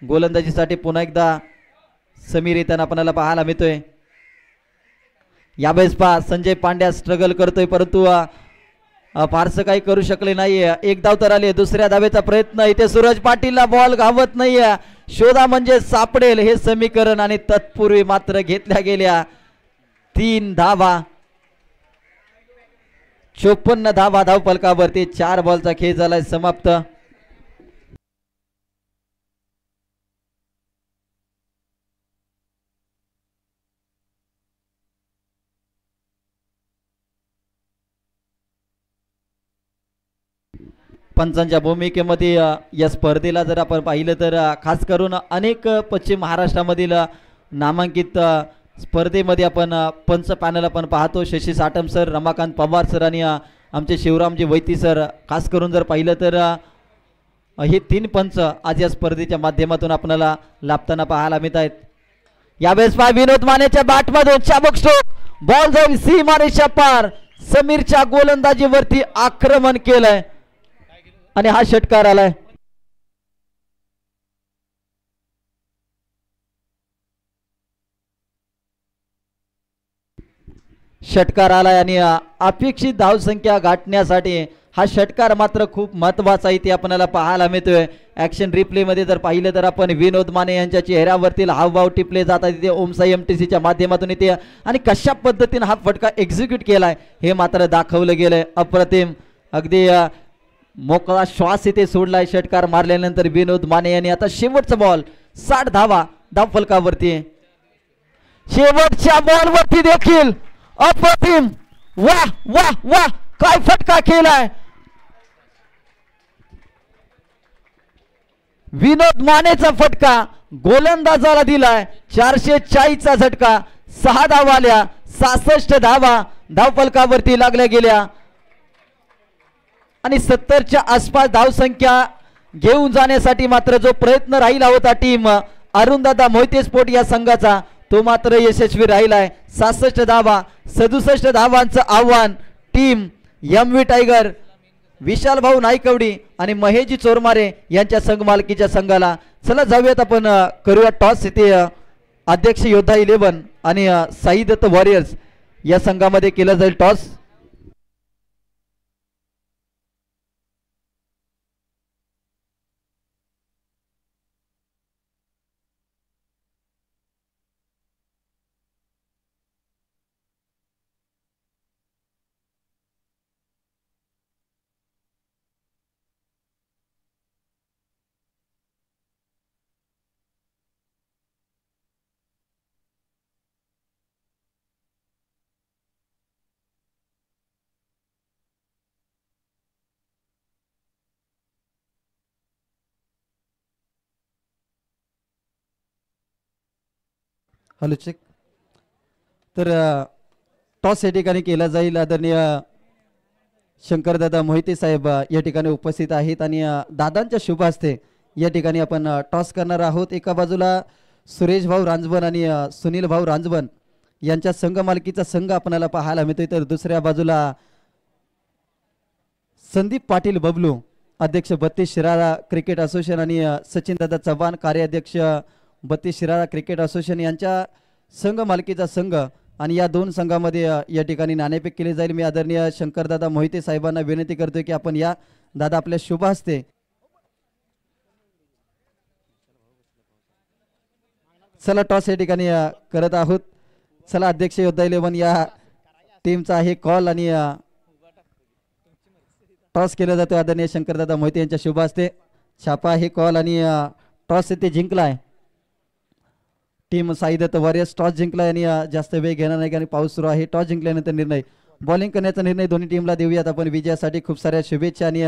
गोलंदाजीसाठी पुन्हा एकदा समीर येताना आपल्याला पाहायला मिळतोय. यावेळेस संजय पांड्या स्ट्रगल करतोय परंतु फारसं काही करू शकले नाहीये. 1 धाव तर आली. दुसऱ्या धावेचा प्रयत्न इथे सूरज पाटीलला बॉल घावत नाहीये. शोधा म्हणजे सापडेल हे समीकरण आणि तत्पूर्वी मात्र घेतल्या गेल्या 3 धावा. 54 धावा धावफलकावरती. 4 बॉलचा खेळ झालाय समाप्त. पंचांच्या भूमिकेमध्ये या स्पर्धेला जर आपण पाहिलं तर खास करून अनेक पश्चिम महाराष्ट्रामधील नामांकित स्पर्धेमध्ये आपण पंच पॅनल आपण पाहतो. शशी साटम सर, रमाकांत पवार सर आणि आमचे शिवरामजी वैती सर. खास करून जर पाहिलं तर हे 3 पंच आज या स्पर्धेच्या माध्यमातून आपल्याला लाभताना पाहायला मिळत आहेत. यावेळेस विनोद मानेच्या बॅटमधून चाबूक स्ट्रोक. बॉल जाऊन सीमारेषा पार. समीरच्या गोलंदाजीवरती आक्रमण केलंय आणि हा षटकार आलाय. षटकार आलाय आणि अपेक्षित धावसंख्या गाठण्यासाठी हा षटकार मात्र खूप महत्वाचा इथे आपल्याला पाहायला मिळतोय. ऍक्शन रिप्ले मध्ये जर पाहिलं तर आपण विनोद माने यांच्या चेहऱ्यावरतील हावभाव टिपले जातात इथे ओमसाई एमटीसीच्या माध्यमातून इथे आणि कशा पद्धतीने हा फटका एक्झिक्यूट केलाय हे मात्र दाखवलं गेलंय. अप्रतिम अगदी मोकळा श्वास इथे सोडलाय षटकार मारल्यानंतर विनोद माने यांनी. आता शेवटचा बॉल 60 धावा धाव फलकावरती. शेवटच्या बॉलवरती देखील अप्रतिम वाह वाह वाह काय फटका केलाय विनोद मानेचा फटका गोलंदाजाला दिलाय. 440 चा झटका 6 धावा आल्या 66 धावा धाव फलकावरती लागल्या गेल्या आणि 70च्या आसपास धावसंख्या घेऊन जाण्यासाठी मात्र जो प्रयत्न राहिला होता टीम अरुणदादा मोहिते स्पोर्ट या संघाचा तो मात्र यशस्वी राहिलाय. 66 धावा 67 धावांचं आव्हान टीम एमव्ही टायगर विशाल भाऊ नाईकवडी आणि महेशजी चोरमारे यांच्या संघ मालकीच्या संघाला. चला जाऊयात आपण करूया टॉस. इथे अध्यक्ष योद्धा 11 आणि साई दत्त वॉरियर्स या संघामध्ये केलं जाईल टॉस. Hello check. तर टॉस या ठिकाणी केला जाईल. आदरणीय शंकरदादा मोहिते साहेब या ठिकाणी उपस्थित आहेत आणि दादांच्या शुभ हस्ते या ठिकाणी आपण टॉस करणार आहोत. एका बाजूला सुरेश भाऊ रांजवन आणि सुनील भाऊ रांजवन यांच्या संघ मालकीचा संघ आपल्याला पाहायला मिळतोय. तर दुसऱ्या बाजूला संदीप पाटील बबलू अध्यक्ष 32 शिराळा क्रिकेट असोसिएशन आणि सचिन दादा चव्हाण कार्याध्यक्ष 32 शिराळा क्रिकेट असोसिएशन यांच्या संघ मालकीचा संघ आणि या दोन संघामध्ये या ठिकाणी नाणेफेक केली जाईल. मी आदरणीय शंकरदादा मोहिते साहेबांना विनंती करतोय की आपण या दादा आपल्या शुभ हस्ते. चला टॉस या ठिकाणी करत आहोत. चला अध्यक्ष योद्धा 11 या टीमचा आहे कॉल आणि टॉस केला जातो आदरणीय शंकरदादा मोहिते यांच्या शुभ हस्ते. छापा आहे कॉल आणि टॉस इथे जिंकलाय team Sai Datta warriors. Toss जिंकलाय आणि जास्त वेळ घेणार नाही कारण पाऊस सुरू आहे. टॉस जिंकल्यानंतर निर्णय बॉलिंग करण्याचा निर्णय दोन्ही टीमला देऊयात आपण. विजयासाठी खूप साऱ्या शुभेच्छा आणि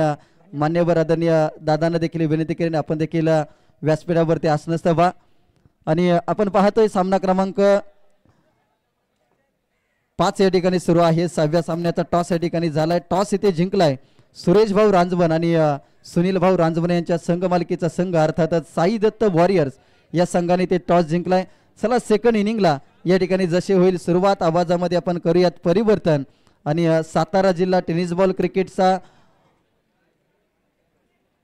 मान्यवर आदरणीय दादांना देखील विनंती करेन आपण देखील व्यासपीठावरती असणं व्हा. आणि आपण पाहतोय सामना क्रमांक 5 या ठिकाणी सुरू आहे. 6व्या सामन्याचा टॉस या ठिकाणी झालाय. टॉस इथे जिंकलाय सुरेश भाऊ रांजवन आणि सुनील भाऊ रांजवन यांच्या संघ मालकीचा संघ अर्थातच साई दत्त वॉरियर्स या संघाने ते टॉस जिंकलाय. चला सेकंड इनिंगला या ठिकाणी जसे होईल सुरुवात आवाजामध्ये आपण करूयात परिवर्तन आणि सातारा जिल्हा टेनिस बॉल क्रिकेटचा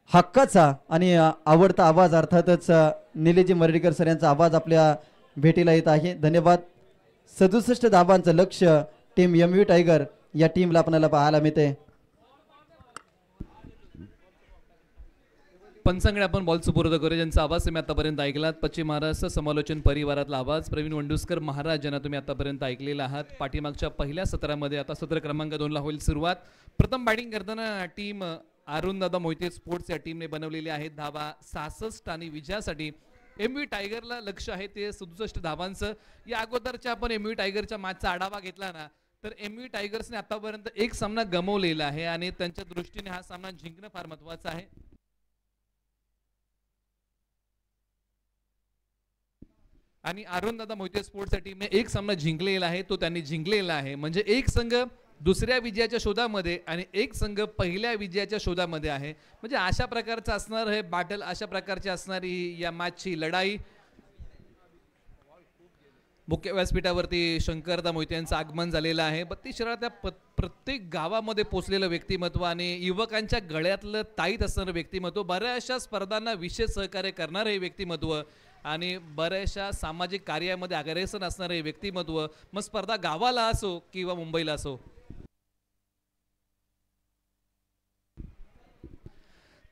हक्काचा आणि आवडता आवाज अर्थातच निलेजी मर्डीकर सर यांचा आवाज आपल्या भेटीला येत आहे. धन्यवाद. 67 धावांचं लक्ष टीम एमव्ही टायगर या टीमला आपल्याला पाहायला मिळते. पंचांकडे आपण बॉल सुपूर्द करू ज्यांचा आवाज तुम्ही आतापर्यंत ऐकलात. पश्चिम महाराष्ट्र समालोचन परिवारातला आवाज प्रवीण वंडुस्कर महाराज यांना तुम्ही आतापर्यंत ऐकलेला आहात. पाठीमागच्या पहिल्या सत्रामध्ये आता सत्र क्रमांक 2 ला होईल सुरुवात. प्रथम बॅटिंग करताना टीम अरुणदादा मोहिते स्पोर्ट्स या टीमने बनवलेली आहेत धावा 66 आणि विजयासाठी एमव्ही टायगरला लक्ष आहे ते 67 धावांचं. या अगोदरच्या आपण एमव्ही टायगरच्या मॅचचा आढावा घेतला ना तर एमव्ही टायगर्सने आतापर्यंत एक सामना गमावलेला आहे आणि त्यांच्या दृष्टीने हा सामना जिंकणं फार महत्त्वाचं आहे. आणि अरुणदादा मोहिते स्पोर्ट्सच्या टीमने एक सामना जिंकलेला आहे तो त्यांनी जिंकलेला आहे. म्हणजे एक संघ दुसऱ्या विजयाच्या शोधामध्ये आणि एक संघ पहिल्या विजयाच्या शोधामध्ये आहे. म्हणजे अशा प्रकारचं असणार हे बॅटल, अशा प्रकारची असणारी या मॅचची लढाई. मुख्य व्यासपीठावरती शंकरदा मोहिते यांचं आगमन झालेलं आहे. 32 शहरातल्या प्रत्येक गावामध्ये पोचलेलं व्यक्तिमत्व आणि युवकांच्या गळ्यातलं ताईत असणारं व्यक्तिमत्व, बऱ्याचशा स्पर्धांना विशेष सहकार्य करणारं हे व्यक्तिमत्व आणि बऱ्याचशा सामाजिक कार्यामध्ये अग्रेसर असणारे व्यक्तिमत्व, मग स्पर्धा गावाला असो किंवा मुंबईला असो.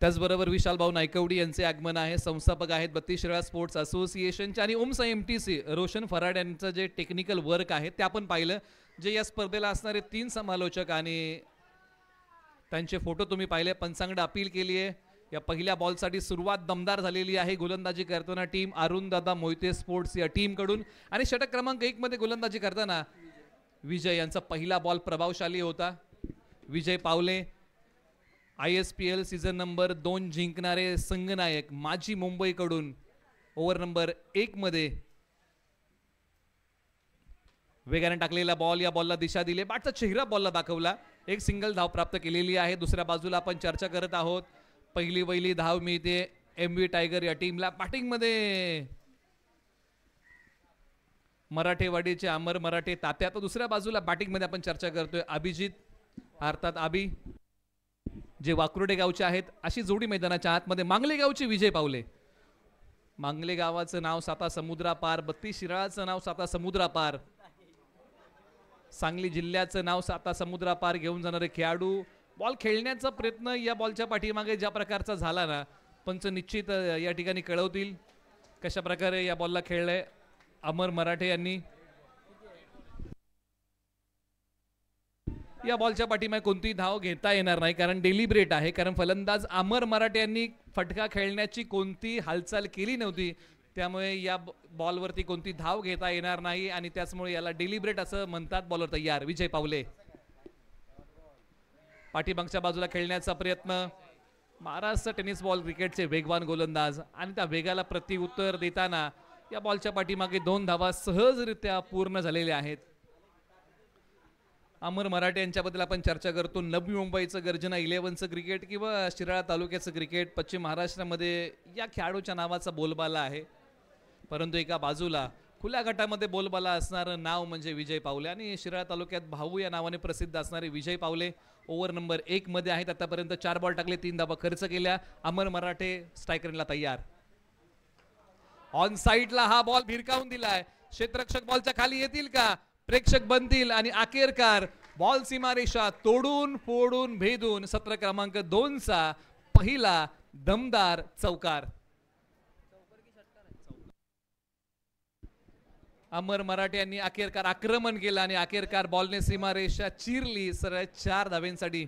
त्याचबरोबर विशाल भाऊ नायकवडी यांचे आगमन आहे, संस्थापक आहेत 32 शिराळा स्पोर्ट्स असोसिएशनचे, आणि ओमसा MTC रोशन फराड यांचं जे टेक्निकल वर्क आहे ते आपण पाहिलं. जे या स्पर्धेला असणारे 3 समालोचक आणि त्यांचे फोटो तुम्ही पाहिले. पंचांगड अपील केली आहे. या पहिल्या बॉलसाठी सुरुवात दमदार झालेली आहे. गोलंदाजी करताना टीम अरुण दादा मोहिते स्पोर्ट्स या टीम कडून, आणि षटक क्रमांक 1 मध्ये गोलंदाजी करताना विजय यांचा पहिला बॉल प्रभावशाली होता. विजय पावले ISPL सीझन नंबर 2 जिंकणारे संघनायक माजी मुंबईकडून ओव्हर नंबर 1 मध्ये वेगाने टाकलेला बॉल, या बॉलला दिशा दिली, बॅटचा चेहरा बॉलला दाखवला, एक सिंगल धाव प्राप्त केलेली आहे. दुसऱ्या बाजूला आपण चर्चा करत आहोत, पहिली धाव मिळते MV टायगर या टीमला. बॅटिंग मध्ये मराठेवाडीचे अमर मराठे तात्या. तर दुसऱ्या बाजूला बॅटिंग मध्ये आपण चर्चा करतोय अभिजित अर्थात आबी, जे वाकुर्डे गावचे आहेत. अशी जोडी मैदानाच्या आतमध्ये मांगले गावचे विजय पावले. मांगले गावाचं नाव साता समुद्रापार, 32 शिराळाचं नाव साता समुद्रापार, सांगली जिल्ह्याचं नाव साता समुद्रापार घेऊन जाणारे खेळाडू. बॉल खेळण्याचा प्रयत्न या बॉलच्या पाठीमागे ज्या प्रकारचा झाला ना, पंच निश्चित या ठिकाणी कळवतील कशा प्रकारे या बॉलला खेळलंय अमर मराठे यांनी. या बॉलच्या पाठीमागे कोणतीही धाव घेता येणार नाही, कारण डेलिब्रेट आहे, कारण फलंदाज अमर मराठे यांनी फटका खेळण्याची कोणती हालचाल केली नव्हती, त्यामुळे या बॉलवरती कोणती धाव घेता येणार नाही, आणि त्याचमुळे याला डेलिब्रेट असं म्हणतात. बॉलर तयार विजय पावले. पाठीमागच्या बाजूला खेळण्याचा प्रयत्न, महाराष्ट्र टेनिस बॉल क्रिकेटचे वेगवान गोलंदाज, आणि त्या वेगाला प्रत्युत्तर देताना या बॉलच्या पाठीमागे 2 धावा सहजरित्या पूर्ण झालेल्या आहेत. अमर मराठे यांच्याबद्दल आपण चर्चा करतो. नवी मुंबईचं गर्जना 11चं क्रिकेट किंवा शिराळा तालुक्याचं क्रिकेट पश्चिम महाराष्ट्रामध्ये या खेळाडूच्या नावाचा बोलबाला आहे, परंतु एका बाजूला खुल्या गटामध्ये बोलबाला असणारं नाव म्हणजे विजय पावले, आणि शिराळा तालुक्यात भाऊ या नावाने प्रसिद्ध असणारे विजय पावले ओव्हर नंबर 1 मध्ये आहेत. आतापर्यंत 4 बॉल टाकले, 3 धावा खर्च केल्या. अमर मराठे स्ट्रायकरला तयार. ऑन साइडला हा बॉल भिरकावून दिलाय, क्षेत्ररक्षक बॉलच्या खाली येतील का, प्रेक्षक बनतील, आणि अखेरकार बॉल सीमारेषा तोडून फोडून भेदून 17 क्रमांक 2 चा पहिला दमदार चौकार. अमर मराठे यांनी अखेरकार आक्रमण केलं, आणि अखेरकार बॉलने सीमारेषा चिरली सरळ 4 धावांसाठी,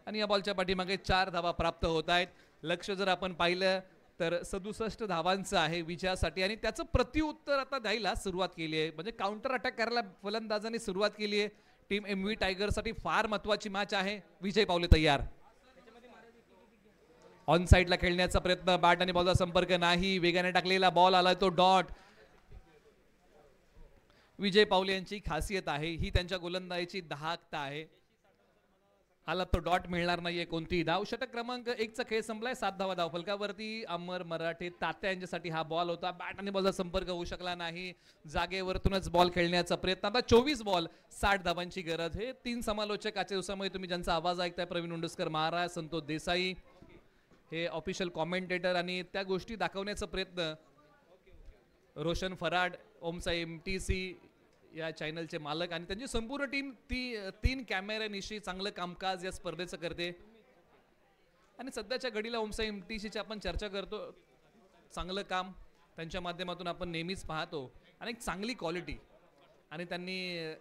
आणि या बॉलच्या पाठीमागे 4 धावा प्राप्त होत आहेत. लक्ष जर आपण पाहिलं तर 67 धावांचं आहे विजयासाठी, आणि त्याचं प्रत्युत्तर आता द्यायला सुरुवात केली आहे, म्हणजे काउंटर अटॅक करायला फलंदाजांनी सुरुवात केली आहे. टीम MV टायगर साठी फार महत्वाची मॅच आहे. विजय पावले तयार. ऑन साइडला खेळण्याचा प्रयत्न, बॅट आणि बॉलचा संपर्क नाही, वेगाने टाकलेला बॉल आला तो डॉट. विजय पावले यांची खासियत आहे, ही त्यांच्या गोलंदाजीची धाकता आहे. आला तो डॉट, मिळणार नाहीये कोणतीही धाव. षटक क्रमांक 1 चा खेळ संपलाय. 7 धावा धाव फलकावरती. अमर मराठे तात्या यांच्यासाठी हा बॉल होता, बॅट आणि बॉलचा संपर्क होऊ शकला नाही, जागेवरतूनच बॉल खेळण्याचा प्रयत्न. आता 24 बॉल 60 धावांची गरज. हे 3 समालोचक आजच्या दिवसामध्ये तुम्ही ज्यांचा आवाज ऐकताय, प्रवीण उंडुस्कर महाराज, संतोष देसाई हे ऑफिशियल कॉमेंटेटर, आणि त्या गोष्टी दाखवण्याचा प्रयत्न रोशन फराड, ओमसा MTC या चॅनलचे मालक, आणि त्यांची संपूर्ण टीम 3 कॅमेऱ्यानिशी चांगलं कामकाज या स्पर्धेचं करते. आणि सध्याच्या घडीला ओमसा MTCची आपण चर्चा करतो, चांगलं काम त्यांच्या माध्यमातून आपण नेहमीच पाहतो, आणि एक चांगली क्वालिटी, आणि त्यांनी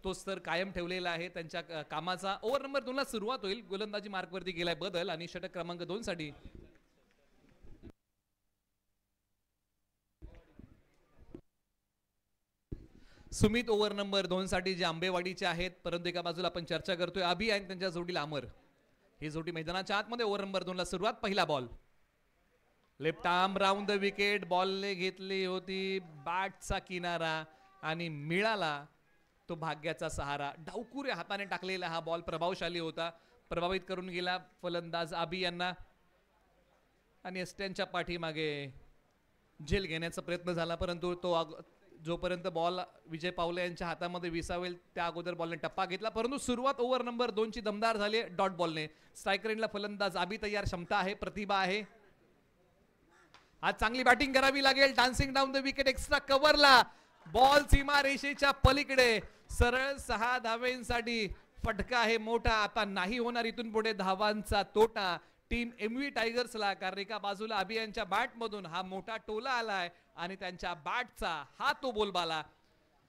तो स्तर कायम ठेवलेला आहे त्यांच्या कामाचा. ओव्हर नंबर 2 ला सुरुवात होईल. गोलंदाजी मार्कवरती गेलाय बदल, आणि षटक क्रमांक 2 साठी सुमित ओव्हर नंबर 2 साठी जे आंबेवाडीचे आहेत, परंतु एका बाजूला आपण चर्चा करतोय अभि आणि त्यांच्या जोडीला अमर. ही जोडी मैदानाच्या आतमध्ये. ओव्हर नंबर 2 ला सुरुवात. पहिला ball left arm round the wicket, बॉलने घेतली होती बॅटचा किनारा, आणि मिळाला तो भाग्याचा सहारा. डावकुऱ्या हाताने टाकलेला हा बॉल प्रभावशाली होता, प्रभावित करून गेला फलंदाज अभि यांना, आणि एस्ट्यांच्या पाठीमागे झेल घेण्याचा प्रयत्न झाला, परंतु तो जोपर्यंत बॉल विजय पावले यांच्या हातामध्ये विसावेल त्या अगोदर बॉलने टप्पा घेतला. परंतु सुरुवात ओव्हर नंबर 2 ची दमदार झाली डॉट बॉलने. स्ट्राइक रेंजला फलंदाज अभि तयार. क्षमता आहे, प्रतिभा आहे. आज चांगली बॅटिंग करावी लागेल. Dancing down the wicket, extra कव्हरला बॉल सीमा रेषेच्या पलीकडे सरळ 6 धावांसाठी. फटका आहे मोठा, आता नाही होणार इथून पुढे धावांचा तोटा. टीम MV टायगर्सला, कारण एका बाजूला अभियांच्या बॅटमधून हा मोठा टोला आलाय आणि त्यांच्या बॅटचा हा तो बोलबाला,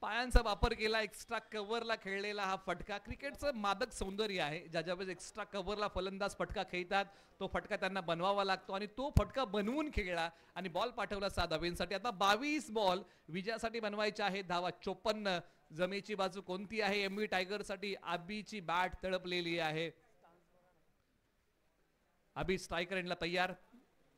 पायांचा वापर केला, एक्स्ट्रा कव्हरला खेळलेला हा फटका. क्रिकेटचं मादक सौंदर्य आहे, ज्याच्यावेळेस एक्स्ट्रा कव्हरला फलंदाज फटका खेळतात, तो फटका त्यांना बनवावा लागतो आणि तो फटका बनवून खेळला आणि बॉल पाठवला 7 धावेंसाठी. आता 22 बॉल विजयासाठी बनवायचे आहेत, धावा 54. जमेची बाजू कोणती आहे MV टायगरसाठी? आबीची बॅट तळपलेली आहे. आबी स्ट्रायकर एंडला तयार,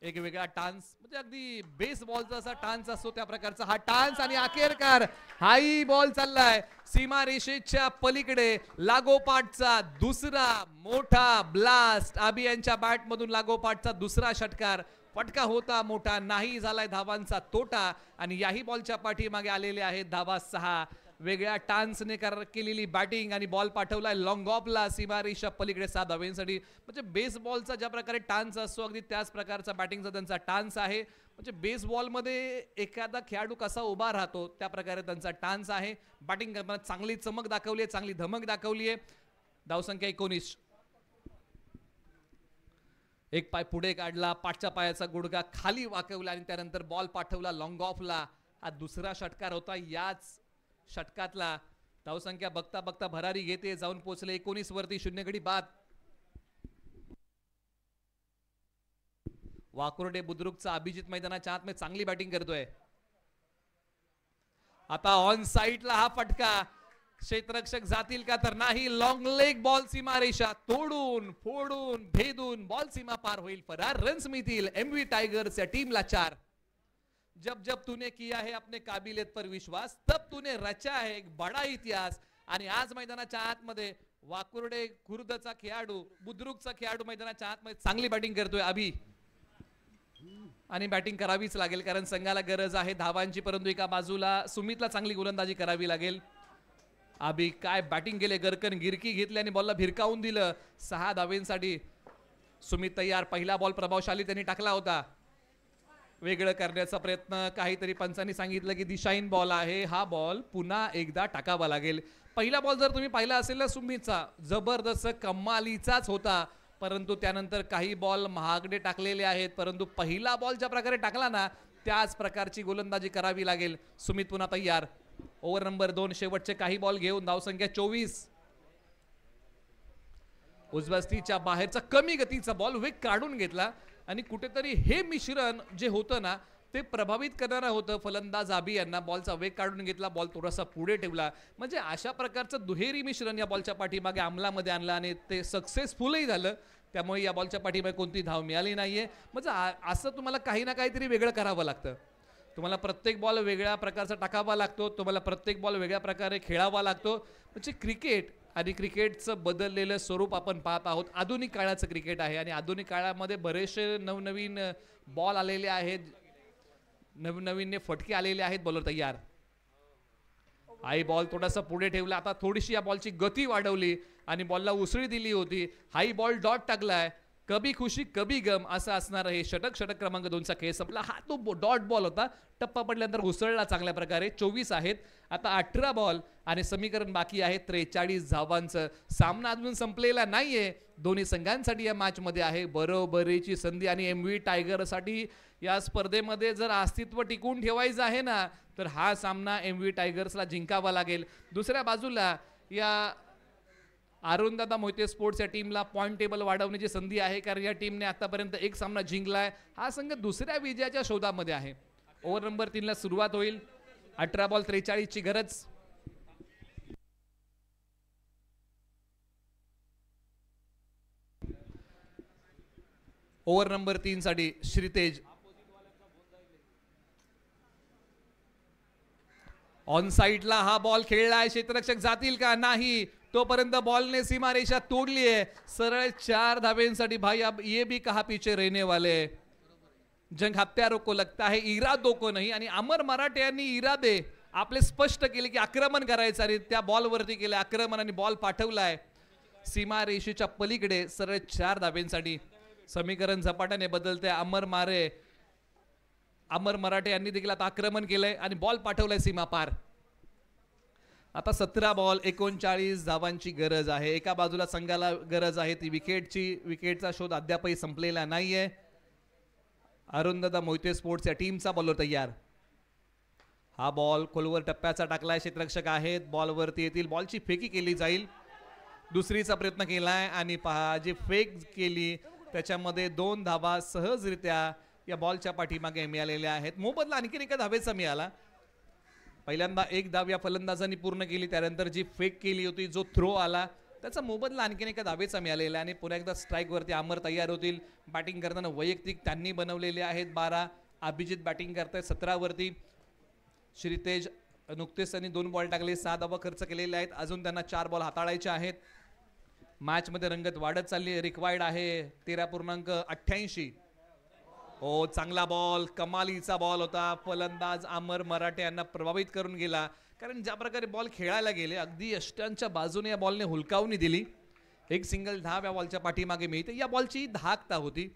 एक वेगळा टान्स, म्हणजे अगदी बेसबॉलचा असा टान्स असतो त्या प्रकारचा हा टान्स, आणि अखेरकार हाई बॉल चाललाय सीमा रेषेच्या पलीकडे. लागोपाठचा दुसरा मोठा ब्लास्ट, आबी यांच्या बॅट मधून लागोपाठचा दुसरा षटकार. फटका होता मोठा, नाही झालाय धावांचा तोटा, आणि याही बॉलच्या पाठीमागे आलेले आहेत धावा 6. वेगळ्या टान्सने केलेली बॅटिंग आणि बॉल पाठवलाय लॉंग ऑफला सीमारेषा पलीकडे 7 धावेंसाठी. म्हणजे बेसबॉलचा ज्या प्रकारे टान्स असतो अगदी त्याच प्रकारचा बॅटिंगचा त्यांचा टान्स आहे. म्हणजे बेसबॉलमध्ये एखादा खेळाडू कसा उभा राहतो त्या प्रकारे त्यांचा टान्स आहे. बॅटिंग करताना चांगली चमक दाखवली आहे, चांगली धमक दाखवली आहे. धावसंख्या 19. एक पाय पुढे काढला, पाठच्या पायाचा गुडघा खाली वाकवला आणि त्यानंतर बॉल पाठवला लॉंग ऑफला. हा दुसरा षटकार होता याच षटकातला. धावसंख्या बघता बघता भरारी घेते, जाऊन पोहोचले 19 वरती. 0 गडी बाद. वाकुर्डे बुद्रुकचा अभिजित मैदानाच्या आतमध्ये चांगली बॅटिंग करतोय. आता ऑन साइडला हा फटका, क्षेत्ररक्षक जातील का? तर नाही. लॉंग लेग बॉल सीमारेषा तोडून फोडून भेदून बॉल सीमा पार होईल. फरार रन्स मिळतील MV टायगर्स या टीमला 4. जब जब तूने किया है अपने काबिलियत पर विश्वास, तब तूने रचा है एक बड़ा इतिहास. आणि आज मैदानाच्या आतमध्ये वाकुर्डे खुर्दचा खेळाडू, बुद्रुकचा खेळाडू मैदानाच्या आतमध्ये चांगली बॅटिंग करतोय अभि, आणि बॅटिंग करावीच लागेल कारण संघाला गरज आहे धावांची. परंतु एका बाजूला सुमितला चांगली गोलंदाजी करावी लागेल. अभि काय बॅटिंग केले, गरकन गिरकी घेतली आणि बॉलला भिरकावून दिलं 6 धावेंसाठी. सुमित तयार. पहिला बॉल प्रभावशाली त्यांनी टाकला होता. वेगळं करण्याचा प्रयत्न, काहीतरी पंचांनी सांगितलं की दिशाहीन बॉल आहे, हा बॉल पुन्हा एकदा टाकावा लागेल. पहिला बॉल जर तुम्ही पाहिला असेल ना सुमितचा, जबरदस्त कमालीचाच होता. परंतु त्यानंतर काही बॉल महागडे टाकलेले आहेत, परंतु पहिला बॉल ज्या प्रकारे टाकला ना त्याच प्रकारची गोलंदाजी करावी लागेल. सुमित पुन्हा तयार. ओव्हर नंबर 2, शेवटचे काही बॉल घेऊन धावसंख्या 24. उजव्या बाहेरचा कमी गतीचा बॉल वेग काढून घेतला आणि कुठेतरी हे मिश्रण जे होतं ना ते प्रभावित करणारं होतं. फलंदाज आबी यांना बॉलचा वेग काढून घेतला, बॉल थोडासा पुढे ठेवला. म्हणजे अशा प्रकारचं दुहेरी मिश्रण या बॉलच्या पाठीमागे अंमलामध्ये आणलं आणि ते सक्सेसफुलही झालं. त्यामुळे या बॉलच्या पाठीमागे कोणती धाव मिळाली नाहीये. म्हणजे असं तुम्हाला काही ना काहीतरी वेगळं करावं लागतं. तुम्हाला प्रत्येक बॉल वेगळ्या प्रकारचा टाकावा लागतो, तुम्हाला प्रत्येक बॉल वेगळ्या प्रकारे खेळावा लागतो. म्हणजे क्रिकेट आणि क्रिकेटचं बदललेलं स्वरूप आपण पाहत आहोत. आधुनिक काळाचं क्रिकेट आहे आणि आधुनिक काळामध्ये बरेचसे नवनवीन बॉल आलेले आहेत, नवनवीन फटके आलेले आहेत. बॉलर तयार. हाई बॉल थोडासा पुढे ठेवला, आता थोडीशी या बॉलची गती वाढवली आणि बॉलला उसळी दिली होती. हाई बॉल डॉट टाकलाय. कभी खुशी कभी गम असं असणार हे षटक. षटक क्रमांक 2चा खेळ संपला. हा तो डॉट बॉल होता, टप्पा पडल्यानंतर उसळला चांगल्या प्रकारे. 24 आहेत आता. 18 बॉल आणि समीकरण बाकी आहे 43 धावांचं. सामना अजून संपलेला नाहीये. दोन्ही संघांसाठी या मॅच मध्ये आहे बरोबरीची संधी आणि MV टायगरसाठी या स्पर्धेमध्ये जर अस्तित्व टिकून ठेवायचं आहे ना तर हा सामना MV टायगर्सला जिंकावा लागेल. दुसऱ्या बाजूला या अरुणदादा मोहिते स्पोर्ट्स या टीमला पॉइंट टेबल वाढवण्याची संधी आहे कारण या टीमने आतापर्यंत एक सामना जिंकलाय. हा संघ दुसऱ्या विजयाच्या शोधामध्ये आहे. ओव्हर नंबर 3 ला सुरुवात होईल. 18 बॉल 43 ची गरज. ओव्हर नंबर 3 साठी श्रीतेज. ऑन साइडला हा बॉल खेळलाय. क्षेत्ररक्षक जातील का? नाही. तोपर्यंत बॉलने सीमारेषा तोडली आहे. सरळ 4 धावेंसाठी. भाई अब ये भी कहा पीछे रहने वाले. जंग हत्यारों को लगता है इरादों को नहीं. आणि अमर मराठे यांनी इरादे आपले स्पष्ट केले की आक्रमण करायचं आणि त्या बॉलवरती केले आक्रमण आणि बॉल पाठवलाय सीमारेषेच्या पलीकडे. सरळ 4 धावेंसाठी. समीकरण झपाट्याने बदलते. अमर मराठे यांनी देखील आता आक्रमण केलंय आणि बॉल पाठवलाय सीमा पार. आता 17 बॉल 39 धावांची गरज आहे. एका बाजूला संघाला गरज आहे ती विकेटची. विकेटचा शोध अद्यापही संपलेला नाहीये. अरुणदादा मोहिते स्पोर्ट्स या टीमचा बॉलर तयार. हा बॉल खोलवर टप्प्याचा टाकलाय. क्षेत्ररक्षक आहेत, बॉलवरती येतील. बॉलची फेकी केली जाईल. दुसरीचा प्रयत्न केलाय आणि पहा जी फेक केली त्याच्यामध्ये 2 धावा सहजरित्या या बॉलच्या पाठीमागे मिळालेल्या आहेत. मोबदला आणखीन एका धावेचा मिळाला. पहिल्यांदा 1 धाव या फलंदाजांनी पूर्ण केली, त्यानंतर जी फेक केली होती, जो थ्रो आला त्याचा मोबदला आणखीन एका धावेचा मिळालेला आणि पुन्हा एकदा स्ट्राईक वरती अमर तयार होतील. बॅटिंग करताना वैयक्तिक त्यांनी बनवलेले आहेत 12. अभिजित बॅटिंग करतायत 17 वरती. श्रीतेज नुकतेच त्यांनी 2 बॉल टाकले, 6 धावा खर्च केलेले आहेत. अजून त्यांना 4 बॉल हाताळायचे आहेत. मॅच मध्ये रंगत वाढत चालली. रिक्वायर्ड आहे 13.88. हो, चांगला बॉल, कमालीचा बॉल होता. फलंदाज अमर मराठे यांना प्रभावित करून गेला, कारण ज्या प्रकारे बॉल खेळायला गेले अगदी यष्ट्यांच्या बाजूने या बॉलने हुलकावणी दिली. एक सिंगल धाव या बॉलच्या पाठीमागे मिळते. या बॉलची धाकता होती,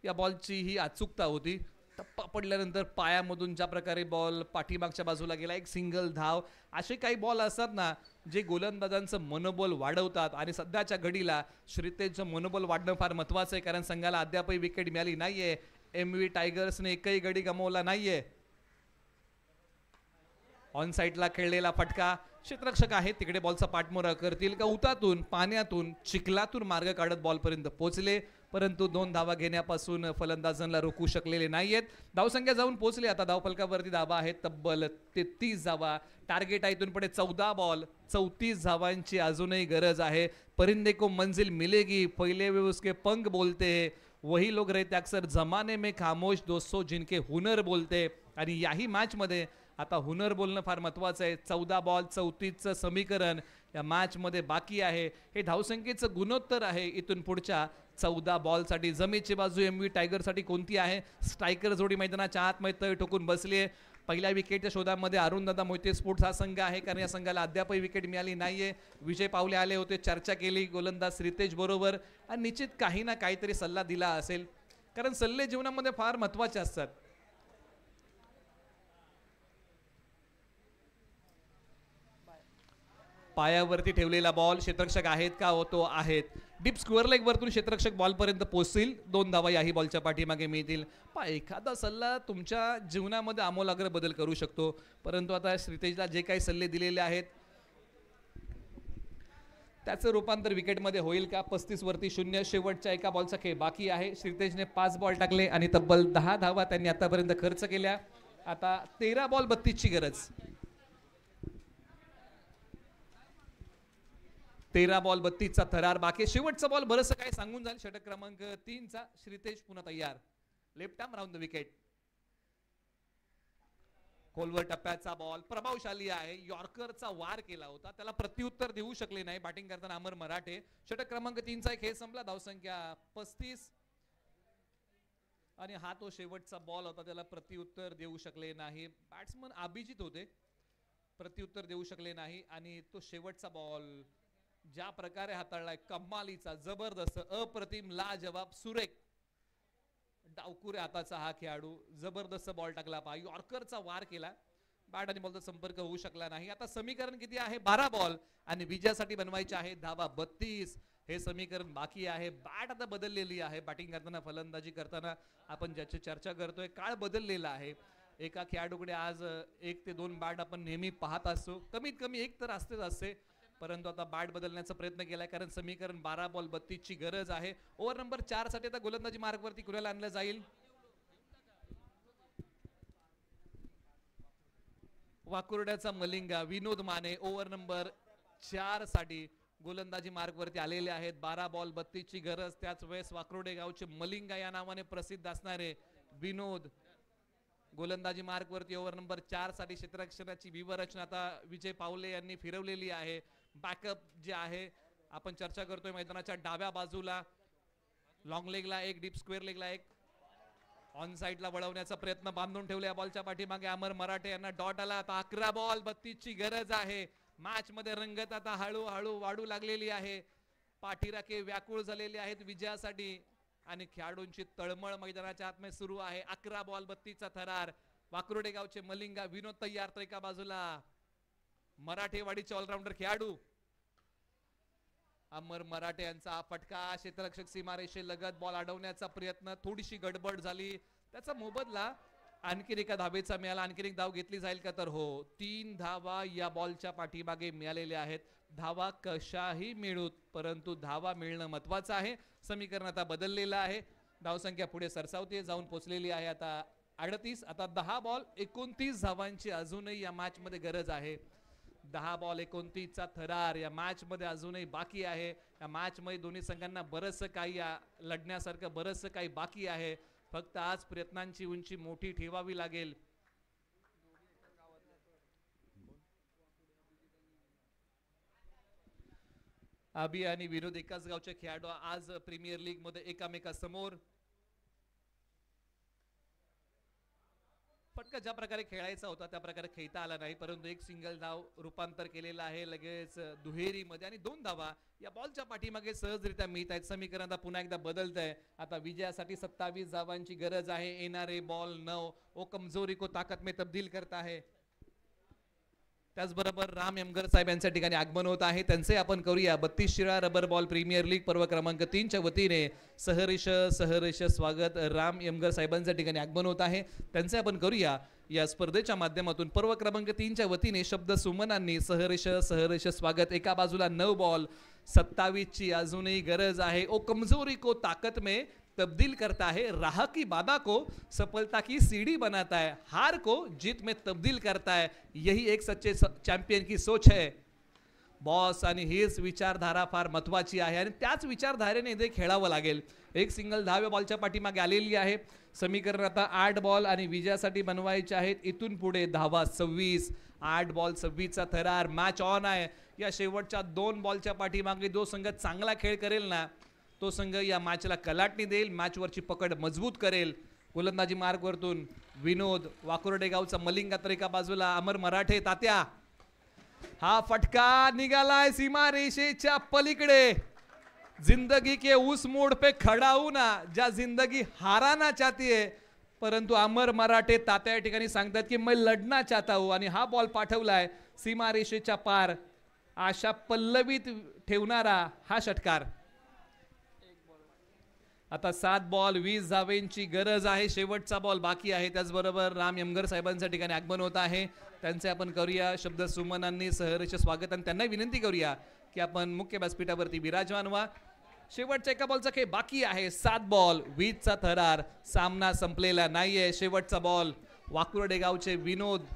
या बॉलची ही अचूकता होती. टप्पा पडल्यानंतर पायामधून ज्या प्रकारे बॉल पाठीमागच्या बाजूला गेला, एक सिंगल धाव. असे काही बॉल असतात ना जे गोलंदाजांचं मनोबल वाढवतात आणि सध्याच्या घडीला श्रीतेजचं मनोबल वाढणं फार महत्त्वाचं आहे, कारण संघाला अद्यापही विकेट मिळाली नाहीये. MV टायगर्सने एकही गडी गमावला नाहीये. ऑन साईडला खेळलेला फटका. क्षेत्ररक्षक आहेत तिकडे बॉलचा पाठमोरा करतील का उतातून, पाण्यातून, चिखलातून मार्ग काढत बॉलपर्यंत पोहोचले, परंतु 2 धावा घेण्यापासून फलंदाजांना रोखू शकलेले नाहीयेत. धावसंख्या जाऊन पोहोचले. आता धावफलकावरती धावा आहेत तब्बल 33 धावा. टार्गेट आहे इथून पुढे 14 बॉल 34 धावांची अजूनही गरज आहे. परिंदे को मंजिल मिलेगी, पहिले वे उसके पंख बोलते हैं, वही लोग रहते अक्सर जमाने में खामोश दोस्तों जिनके हुनर बोलते. आणि याही मॅच मध्ये आता हुनर बोलणं फार महत्वाचं आहे. 14 बॉल 34चं समीकरण या मॅच मध्ये बाकी आहे. हे धावसंख्येचं गुणोत्तर आहे इथून पुढच्या 14 बॉलसाठी. जमेची बाजू MV टायगरसाठी कोणती आहे? स्ट्रायकर जोडी मैदानाच्या आतमध्ये तळ ठोकून बसली आहे. पहिल्या विकेटच्या शोधामध्ये अरुणदादा मोहिते स्पोर्ट्स हा संघ आहे, कारण या संघाला अद्यापही विकेट मिळाली नाहीये. विजय पावले आले होते, चर्चा केली गोलंदाज श्रीतेज बरोबर आणि निश्चित काही ना काहीतरी सल्ला दिला असेल, कारण सल्ले जीवनामध्ये फार महत्वाचे असतात. पायावरती ठेवलेला बॉल. क्षेत्ररक्षक आहेत का? होतो आहेत. डीप स्क्वेअर लेग वरतून क्षेत्ररक्षक बॉल पर्यंत पोहोचतील. 2 धावा याही बॉलच्या पाठीमागे मिळतील. एखादा सल्ला तुमच्या जीवनामध्ये आमूलाग्र बदल करू शकतो, परंतु आता श्रीतेजला जे काही सल्ले दिलेले आहेत त्याचं रूपांतर विकेटमध्ये होईल का? 35 वरती 0. शेवटच्या एका बॉलचा खेळ बाकी आहे. श्रीतेजने 5 बॉल टाकले आणि तब्बल 10 धावा त्यांनी आतापर्यंत खर्च केल्या. आता 13 बॉल 32ची गरज. 13 बॉल 32चा थरार बाकी. शेवटचा बॉल बरंच काय सांगून जाईल. षटक क्रमांक 3चा श्रीतेज पुन्हा तयार. Left arm round the wicket. खोलवर टप्प्याचा बॉल प्रभावशाली आहे. यॉर्करचा वार केला होता, त्याला प्रत्युत्तर देऊ शकले नाही बॅटिंग करताना अमर मराठे. षटक क्रमांक 3चा खेळ संपला. धावसंख्या 35 आणि हा तो शेवटचा बॉल होता, त्याला प्रत्युत्तर देऊ शकले नाही. बॅट्समन अभिजित होते, प्रत्युत्तर देऊ शकले नाही. आणि तो शेवटचा बॉल ज्या प्रकारे हाताळलाय, कमालीचा, जबरदस्त, अप्रतिम, लाजवाब, सुरेख डावकुरे हाताचा हा खेळाडू. जबरदस्त बॉल टाकला. पहा यॉर्करचा वार केला, बॅट आणि बॉलचा संपर्क होऊ शकला नाही. आता समीकरण किती आहे? 12 बॉल आणि विजयासाठी बनवायचे आहे धावा 32. हे समीकरण बाकी आहे. बॅट आता बदललेली आहे. बॅटिंग करताना, फलंदाजी करताना आपण ज्याची चर्चा करतोय, काळ बदललेला आहे. एका खेळाडूकडे आज 1 ते 2 बॅट आपण नेहमी पाहत असतो, कमीत कमी 1 तर असतेच असते, परंतु आता बॅट बदलण्याचा प्रयत्न केलाय, कारण समीकरण 12 बॉल 32ची गरज आहे. ओव्हर नंबर 4 साठी आता गोलंदाजी मार्गवरती कुणाला आणलं जाईल? वाकुर्ड्याचा मलिंगा विनोद माने ओव्हर नंबर 4 साठी गोलंदाजी मार्गवरती आलेले आहेत. 12 बॉल 32ची गरज. त्याच वेळेस वाकुर्डे गावचे मलिंगा या नावाने प्रसिद्ध असणारे विनोद गोलंदाजी मार्गवरती ओव्हर नंबर 4 साठी. क्षेत्ररक्षणाची व्यूहरचना आता विजय पावले यांनी फिरवलेली आहे. बॅकअप जे आहे आपण चर्चा करतोय मैदानाच्या डाव्या बाजूला. लॉंग लेगला एक, डीप स्क्वेअर लेगला एक. ऑन साइडला वळवण्याचा प्रयत्न, बांधून ठेवल्या बॉलच्या पाठीमागे अमर मराठे यांना डॉट आला. आता 11 बॉल 32ची गरज आहे. मॅच मध्ये रंगत आता हळूहळू वाढू लागलेली आहे. पाठीराखे व्याकुळ झालेले आहेत विजयासाठी आणि खेळाडूंची तळमळ मैदानाच्या आतमध्ये सुरू आहे. 11 बॉल 32चा थरार. वाकुर्डे गावचे मलिंगा विनोद तयार. तो एका बाजूला मराठेवाडीचे ऑलराऊंडर खेळाडू अमर मराठे यांचा हा फटका, क्षेत्ररक्षक सीमारेषे लगत बॉल अडवण्याचा प्रयत्न, थोडीशी गडबड झाली, त्याचा मोबदला आणखीन एका धावेचा मिळाला. आणखीन एक धाव घेतली जाईल का? तर हो, 3 धावा या बॉलच्या पाठीमागे मिळालेल्या आहेत. धावा कशाही मिळूत, परंतु धावा मिळणं महत्वाचं आहे. समीकरण आता बदललेलं आहे. धावसंख्या पुढे सरसावते, जाऊन पोहोचलेली आहे आता 38. आता 10 बॉल 29 धावांची अजूनही या मॅच मध्ये गरज आहे. 10 बॉल 29 चा थरार या मॅच मध्ये अजूनही बाकी आहे. या मॅच मध्ये दोन्ही संघांना बरंचसं काही लढण्यासारखं बरंचसं काही बाकी आहे. फक्त आज प्रयत्नांची उंची मोठी ठेवावी लागेल. अभि आणि विनोद एकाच गावचे खेळाडू आज प्रीमियर लीग मध्ये एकामेकासमोर. फटका ज्या प्रकारे खेळायचा होता त्या प्रकारे खेळता आला नाही, परंतु एक सिंगल धाव रूपांतर केलेलं आहे लगेच दुहेरी मध्ये आणि 2 धावा या बॉलच्या पाठीमागे सहजरित्या मिळत आहेत. समीकरण आता पुन्हा एकदा बदलत आहे. आता विजयासाठी 27 धावांची गरज आहे. येणारे बॉल 9 ओ कमजोरी को ताकत में तब्दील करता है. त्याचबरोबर राम यमगर साहेब यांच्या ठिकाणी आगमन होत आहे. त्यांचे आपण करूया 32 Shirala rubber ball premier league पर्व क्रमांक 3 च्या वतीने सहर्ष स्वागत. राम यमगर साहेबांच्या ठिकाणी आगमन होत आहे. त्यांचे आपण करूया या स्पर्धेच्या माध्यमातून पर्व क्रमांक 3 च्या वतीने शब्द सुमनांनी सहर्ष स्वागत. एका बाजूला 9 बॉल 27 ची अजूनही गरज आहे. ओ कमजोरी को ताकत में तब्दील करता है, राह की बाधा को सफलता की सीढ़ी बनाता है, हार को जीत में तब्दील करता है. यही एक सच्चे चॅम्पियन की सोच है बॉस. आणि हीच विचारधारा फार महत्वाची आहे आणि त्याच विचारधारेने इथे खेळावं लागेल. एक सिंगल धाव बॉलच्या पाठीमागे आलेली आहे. समीकरण आता 8 बॉल आणि विजयासाठी बनवायचे आहेत. इथून पुढे धावा 26. 8 बॉल 26 चा थरार. मॅच ऑन आहे. या शेवटच्या 2 बॉलच्या पाठीमागे जो संघ चांगला खेळ करेल ना तो संघ या मॅचला कलाटणी देईल, मॅचवरची पकड मजबूत करेल. गोलंदाजी मार्गवरतून विनोद, वाकुर्डे गावचा मलिंगा तर एका बाजूला अमर मराठे तात्या. हा फटका निघालाय सीमा रेषेच्या पलीकडे. जिंदगी के उस मोड़ पे खड़ा हूं ना ज्या जिंदगी हाराना चाहती है, परंतु अमर मराठे तात्या या ठिकाणी सांगतात की मैं लढना चाहता हूं. आणि हा बॉल पाठवलाय सीमा रेषेच्या पार. आशा पल्लवीत ठेवणारा हा षटकार. आता 7 बॉल 20 धावेंची गरज आहे. शेवटचा बॉल बाकी आहे. त्याचबरोबर राम यमगर साहेबांच्या ठिकाणी आगमन होत आहे. त्यांचे आपण करूया शब्द सुमनांनी सहर्ष स्वागत आणि त्यांना विनंती करूया की आपण मुख्य व्यासपीठावरती विराजमान व्हा. शेवटच्या एका बॉलचा खेळ बाकी आहे. 7 बॉल 20 चा थरार. सामना संपलेला नाहीये. शेवटचा बॉल. वाकुर्डे गावचे विनोद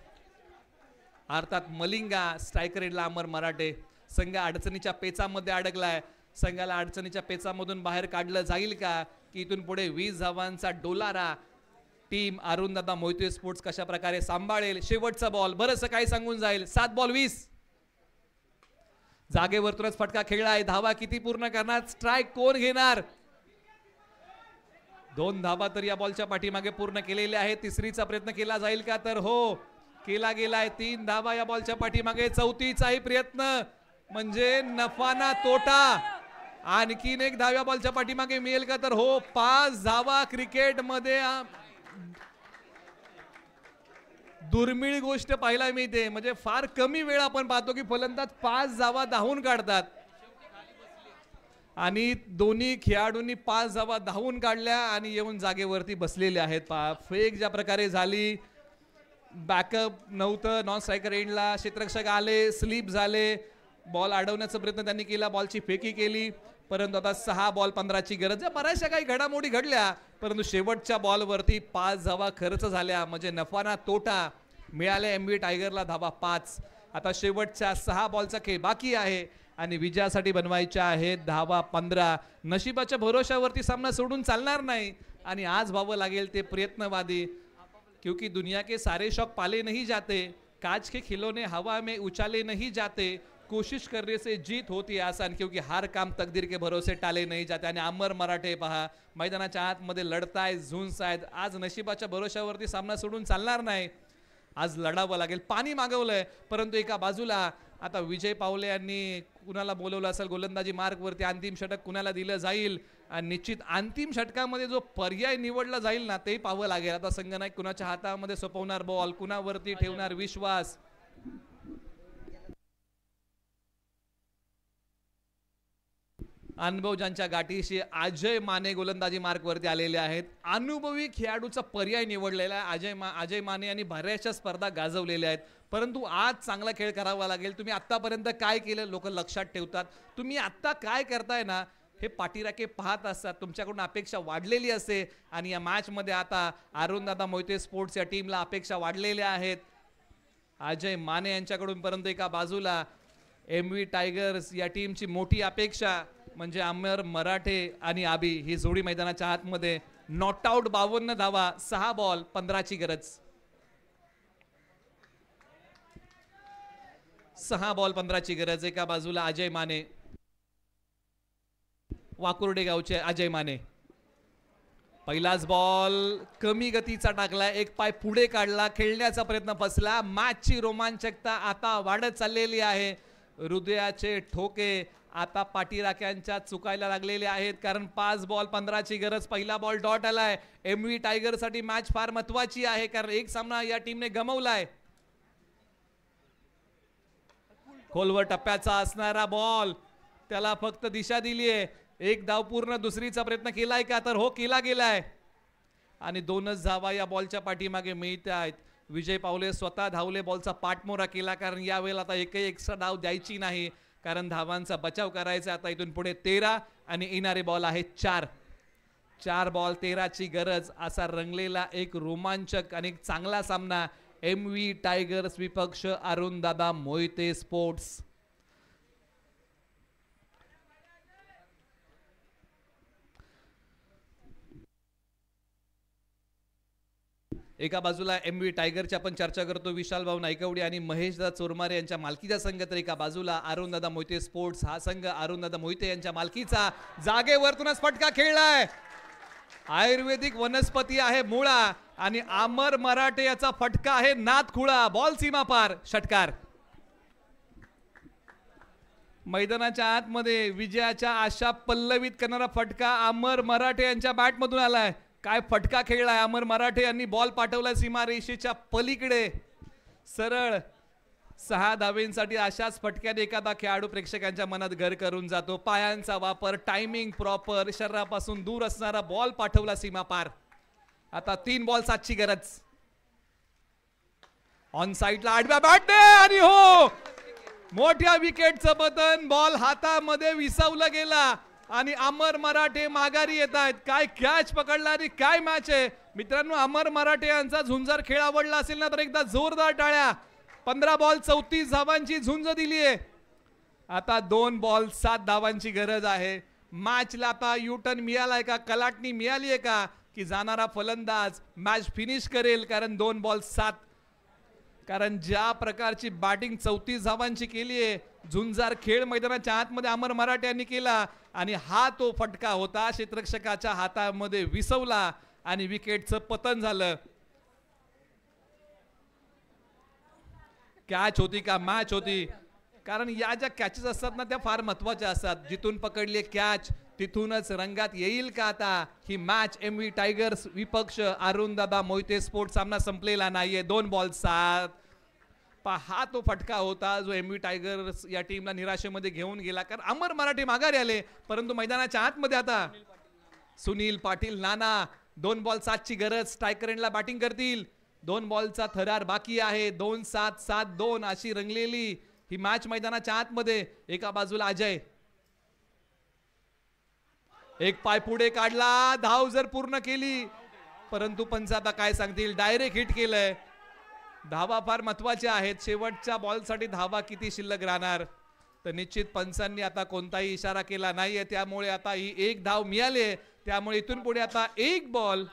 अर्थात मलिंगा, स्ट्रायकर एंडला अमर मराठे. संघ अडचणीच्या पेचामध्ये अडकलाय. संघाला अडचणीच्या पेचामधून बाहेर काढलं जाईल का की इथून पुढे 20 धावांचा डोलारा टीम अरुणदादा मोहिते स्पोर्ट्स कशा प्रकारे सांभाळेल. शेवटचा बॉल बरंच काही सांगून जाईल. 7 बॉल 20. जागेवरतूनच फटका खेळलाय. धावा किती पूर्ण करणार, स्ट्राईक कोण घेणार? 2 धावा तर या बॉलच्या पाठीमागे पूर्ण केलेल्या आहेत. तिसरीचा प्रयत्न केला जाईल का? तर हो, केला गेलाय. 3 धावा या बॉलच्या पाठीमागे. 34चाही प्रयत्न म्हणजे नफा ना तोटा. आणखीन एक धाव्या बॉलच्या पाठीमागे मिळेल का? तर हो, 5 धावा क्रिकेट मध्ये दुर्मिळ गोष्ट पाहायला मिळते. म्हणजे फार कमी वेळ आपण पाहतो की फलंदाज 5 धावा धावून काढतात आणि दोन्ही खेळाडूंनी 5 धावा धावून काढल्या आणि येऊन जागेवरती बसलेले आहेत. फेक ज्या प्रकारे झाली, बॅकअप नव्हतं, नॉन स्ट्रायकर एंडला क्षेत्ररक्षक आले, स्लिप झाले, बॉल अडवण्याचा प्रयत्न त्यांनी केला, बॉलची फेकी केली, परंतु आता 6 बॉल 15ची गरज आहे. बऱ्याचशा काही घडामोडी घडल्या, परंतु शेवटच्या बॉलवरती 5 धावा खर्च झाल्या. म्हणजे नफा ना तोटा. मिळाले एमबी टायगरला धावा 5. आता शेवटच्या 6 बॉलचा खेळ बाकी आहे आणि विजयासाठी बनवायच्या आहेत धावा 15. नशिबाच्या भरोशावरती सामना सोडून चालणार नाही आणि आज व्हावं लागेल ते प्रयत्नवादी. क्योंकि दुनिया के सारे शौक पाले नहीं जाते, कांच के खिलौने हवा में उछाले नहीं जाते, कोशिश करने से जीत होती है आसान, क्योंकि हार काम तकदीर के भरोसे टाले नहीं जाते. आणि अमर मराठे पहा मैदानाच्या आतमध्ये लढतायत, झुंजतायत. आज नशिबाच्या भरोशावरती सामना सोडून चालणार नाही. आज लढावं लागेल. पाणी मागवलंय, परंतु एका बाजूला आता विजय पावले यांनी कुणाला बोलवलं असेल गोलंदाजी मार्गवरती. अंतिम षटक कुणाला दिलं जाईल आणि निश्चित अंतिम षटकामध्ये जो पर्याय निवडला जाईल ना ते पाहावं लागेल. आता संघनायक कुणाच्या हातामध्ये सोपवणार बॉल, कुणावरती ठेवणार विश्वास. अनुभव ज्यांच्या गाठीशी अजय माने गोलंदाजी मार्क वरती आलेले आहेत. अनुभवी खेळाडूचा पर्याय निवडलेला आहे. अजय माने यांनी बऱ्याचशा स्पर्धा गाजवलेल्या आहेत, परंतु आज चांगला खेळ करावा लागेल. तुम्ही आतापर्यंत काय केलं लोक लक्षात ठेवतात. तुम्ही आत्ता काय करताय ना हे पाठीराखे पाहत असतात. तुमच्याकडून अपेक्षा वाढलेली असते आणि या मॅच मध्ये आता अरुणदादा मोहिते स्पोर्ट्स या टीमला अपेक्षा वाढलेल्या आहेत अजय माने यांच्याकडून. परंतु एका बाजूला MV टायगर्स या टीमची मोठी अपेक्षा म्हणजे अमर मराठे आणि आबी ही जोडी मैदानाच्या आतमध्ये. नॉट आउट 52 धावा, 6 बॉल 15ची गरज. 6 बॉल 15ची गरज. एका बाजूला अजय माने, वाकुर्डे गावचे अजय माने. पहिलाच बॉल कमी गतीचा टाकला, एक पाय पुढे काढला, खेळण्याचा प्रयत्न फसला. मॅचची रोमांचकता आता वाढत चाललेली आहे. हृदयाचे ठोके आता पाठीराख्यांच्या चुकायला लागलेले आहेत, कारण 5 बॉल 15ची गरज. पहिला बॉल डॉट आलाय. MV टायगर साठी मॅच फार महत्वाची आहे, कारण एक सामना या टीमने गमावलाय. खोलवर टप्प्याचा असणारा बॉल, त्याला फक्त दिशा दिलीये. एक धाव पूर्ण, दुसरीचा प्रयत्न केलाय का, तर हो केला गेलाय. आणि 2च धावा या बॉलच्या पाठीमागे मिळत आहेत. विजय पावले स्वतः धावले, बॉलचा पाठमोरा केला, कारण यावेळेला आता एकही एक्स्ट्रा धाव द्यायची नाही, कारण धावांचा बचाव करायचा. आता इथून पुढे 13 आणि येणारे बॉल आहेत 4. 4 बॉल 13ची गरज. असा रंगलेला एक रोमांचक आणि एक चांगला सामना MV टायगर्स विपक्ष अरुणदादा मोहिते स्पोर्ट्स. एका बाजूला MV टायगरची आपण चर्चा करतो, विशाल भाऊ नायकवडी आणि महेशदा चोरमारे यांच्या मालकीचा संघ. तर एका बाजूला अरुणदादा मोहिते स्पोर्ट्स हा संघ अरुणदादा मोहिते यांच्या मालकीचा. जागेवरतूनच फटका खेळलाय. आयुर्वेदिक वनस्पती आहे मुळा आणि अमर मराठे याचा फटका आहे नादखुळा. बॉल सीमा पार, षटकार. मैदानाच्या आतमध्ये विजयाच्या आशा पल्लवित करणारा फटका अमर मराठे यांच्या बॅटमधून आलाय. काय फटका खेळलाय अमर मराठे यांनी. बॉल पाठवलाय सीमारेषेच्या पलीकडे सरळ. 6 धावेंसाठी अशाच फटक्याने एखादा खेळाडू प्रेक्षकांच्या मनात घर करून जातो. पायांचा वापर, टायमिंग प्रॉपर, शरीरापासून दूर असणारा बॉल पाठवला सीमा पार. आता 3 बॉल 7ची गरज. ऑन साइडला आडव्या बॅटने आणि हो मोठ्या विकेटचं बटन. बॉल हातामध्ये विसावला गेला आणि अमर मराठे माघारी येत आहेत. काय कॅच पकडला आणि काय मॅच आहे मित्रांनो. अमर मराठे यांचा झुंजार खेळ आवडला असेल ना तर एकदा जोरदार टाळ्या. 15 बॉल 34 धावांची झुंज दिलीये. आता 2 बॉल 7 धावांची गरज आहे. मॅचला आता युटर्न मिळालाय का, कलाटणी मिळाली आहे का, की जाणारा फलंदाज मॅच फिनिश करेल, कारण 2 बॉल 7. कारण ज्या प्रकारची बॅटिंग 34 धावांची केली आहे, झुंजार खेळ मैदानाच्या आतमध्ये अमर मराठे यांनी केला आणि हा तो फटका होता. क्षेत्ररक्षकाच्या हातामध्ये विसवला आणि विकेटचं पतन झालं. कॅच होती का मॅच होती, कारण या ज्या कॅचेस असतात ना त्या फार महत्वाच्या असतात. जिथून पकडले कॅच तिथूनच रंगात येईल का आता ही मॅच. MV टायगर्स विपक्ष अरुणदादा मोहिते स्पोर्ट्स. सामना संपलेला नाहीये. 2 बॉल 7. हा तो फटका होता जो MV टायगर्स या टीमला निराशेमध्ये घेऊन गेला, कारण अमर मराठे माघारी आले. परंतु मैदानाच्या आतमध्ये आता सुनील पाटील नाना. 2 बॉल 7ची गरज. स्ट्रायकर एंडला बॅटिंग करतील. 2 बॉलचा थरार बाकी आहे. 2-7, 7-2 अशी रंगलेली ही मॅच मैदानाच्या आतमध्ये. एका बाजूला अजय, एक पाय पुढे काढला, धाव जर पूर्ण केली, परंतु पंच आता काय सांगतील. डायरेक्ट हिट केलंय. धावा फार महत्वाच्या आहेत. शेवटच्या बॉलसाठी धावा किती शिल्लक राहणार, तर निश्चित पंचांनी आता कोणताही इशारा केला नाहीये. त्यामुळे आता ही 1 धाव मिळाली. त्यामुळे इथून पुढे आता 1 बॉल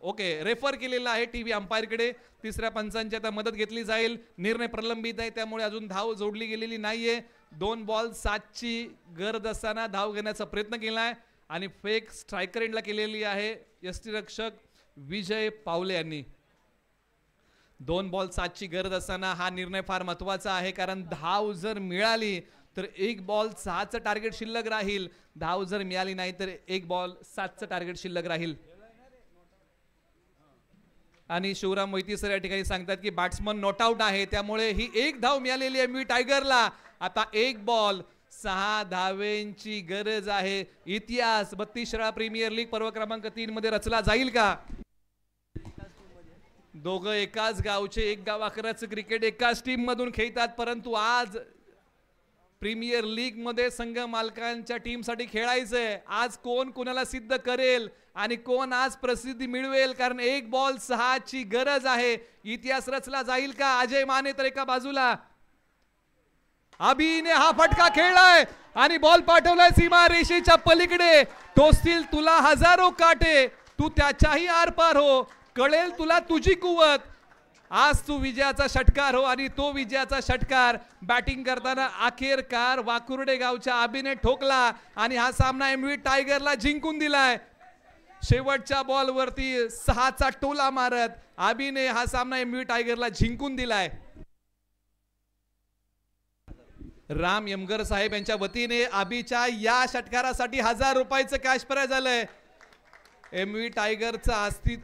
ओके रेफर केलेला आहे टीव्ही अंपायर कडे. तिसऱ्या पंचांची आता मदत घेतली जाईल. निर्णय प्रलंबित आहे, त्यामुळे अजून धाव जोडली गेलेली नाहीये. 2 बॉल 7ची गरज असताना धाव घेण्याचा प्रयत्न केलाय आणि फेक स्ट्रायकर एंडला केलेली आहे यष्टीरक्षक विजय पावले यांनी. 2 बॉल 7ची गरज असताना हा निर्णय फार महत्वाचा आहे, कारण धाव जर मिळाली तर 1 बॉल 6चं टार्गेट शिल्लक राहील. धाव जर मिळाली नाही तर 1 बॉल 7चं टार्गेट शिल्लक राहील. आणि शिवराम मोहिते सर या ठिकाणी सांगतात की बॅट्समन नॉट आउट आहे, त्यामुळे ही 1 धाव मिळालेली आहे MV टायगरला. आता 1 बॉल 6 धावेंची गरज आहे. इतिहास 32 शाळा प्रीमियर लीग पर्व क्रमांक 3 मध्ये रचला जाईल का? दोघं एकाच गावचे, एक गावाकराचं क्रिकेट एकाच टीम मधून खेळतात, परंतु आज प्रीमियर लीग मध्ये संघ मालकांच्या टीम साठी खेळायचंय. आज कोण कोणाला सिद्ध करेल आणि कोण आज प्रसिद्धी मिळवेल, कारण 1 बॉल 6 ची गरज आहे. इतिहास रचला जाईल का? अजय माने तर एका बाजूला, अभिने हा फटका खेळलाय आणि बॉल पाठवलाय सीमा रेषेच्या पलीकडे. टोचतील तुला हजारो काटे, तू त्याच्याही आरपार हो, कळेल तुला तुझी कुवत. आज तू विजयाचा षटकार हो. आणि तो विजयाचा षटकार बॅटिंग करताना अखेरकार वाकुर्डे गावच्या अभिने ठोकला आणि हा सामना एमव्ही टायगरला जिंकून दिलाय. शेवटच्या बॉल वरती 6 चा टोला मारत अभिने हा सामना एमव्ही टायगरला जिंकून दिलाय. राम यमगर साहेब यांच्या वतीने अभिच्या या षटकारासाठी 1000 रुपयाचं कॅश प्राइज झालंय. एमव्ही टायगरचं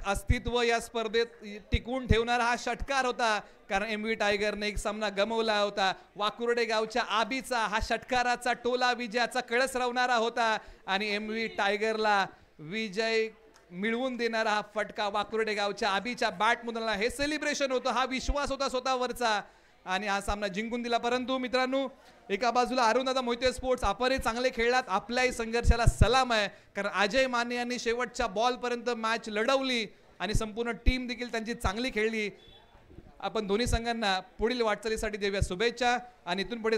अस्तित्व या स्पर्धेत टिकवून ठेवणारा हा षटकार होता, कारण एमव्ही टायगरने एक सामना गमावला होता. वाकुर्डे गावच्या आबीचा हा षटकाराचा टोला विजयाचा कळस रावणारा होता आणि एमव्ही टायगरला विजय मिळवून देणारा हा फटका वाकुर्डे गावच्या आबीच्या बॅट मधून हे सेलिब्रेशन होतं, हा विश्वास होता स्वतःवरचा आणि हा सामना जिंकून दिला. परंतु मित्रांनो, एका बाजूला अरुणदादा मोहिते स्पोर्ट्स आपणही चांगले खेळलात, आपल्याही संघर्षाला सलाम आहे, कारण अजय माने यांनी शेवटच्या बॉल पर्यंत मॅच लढवली आणि संपूर्ण टीम देखील त्यांची चांगली खेळली. आपण दोन्ही संघांना पुढील वाटचालीसाठी देऊया शुभेच्छा आणि इथून पुढे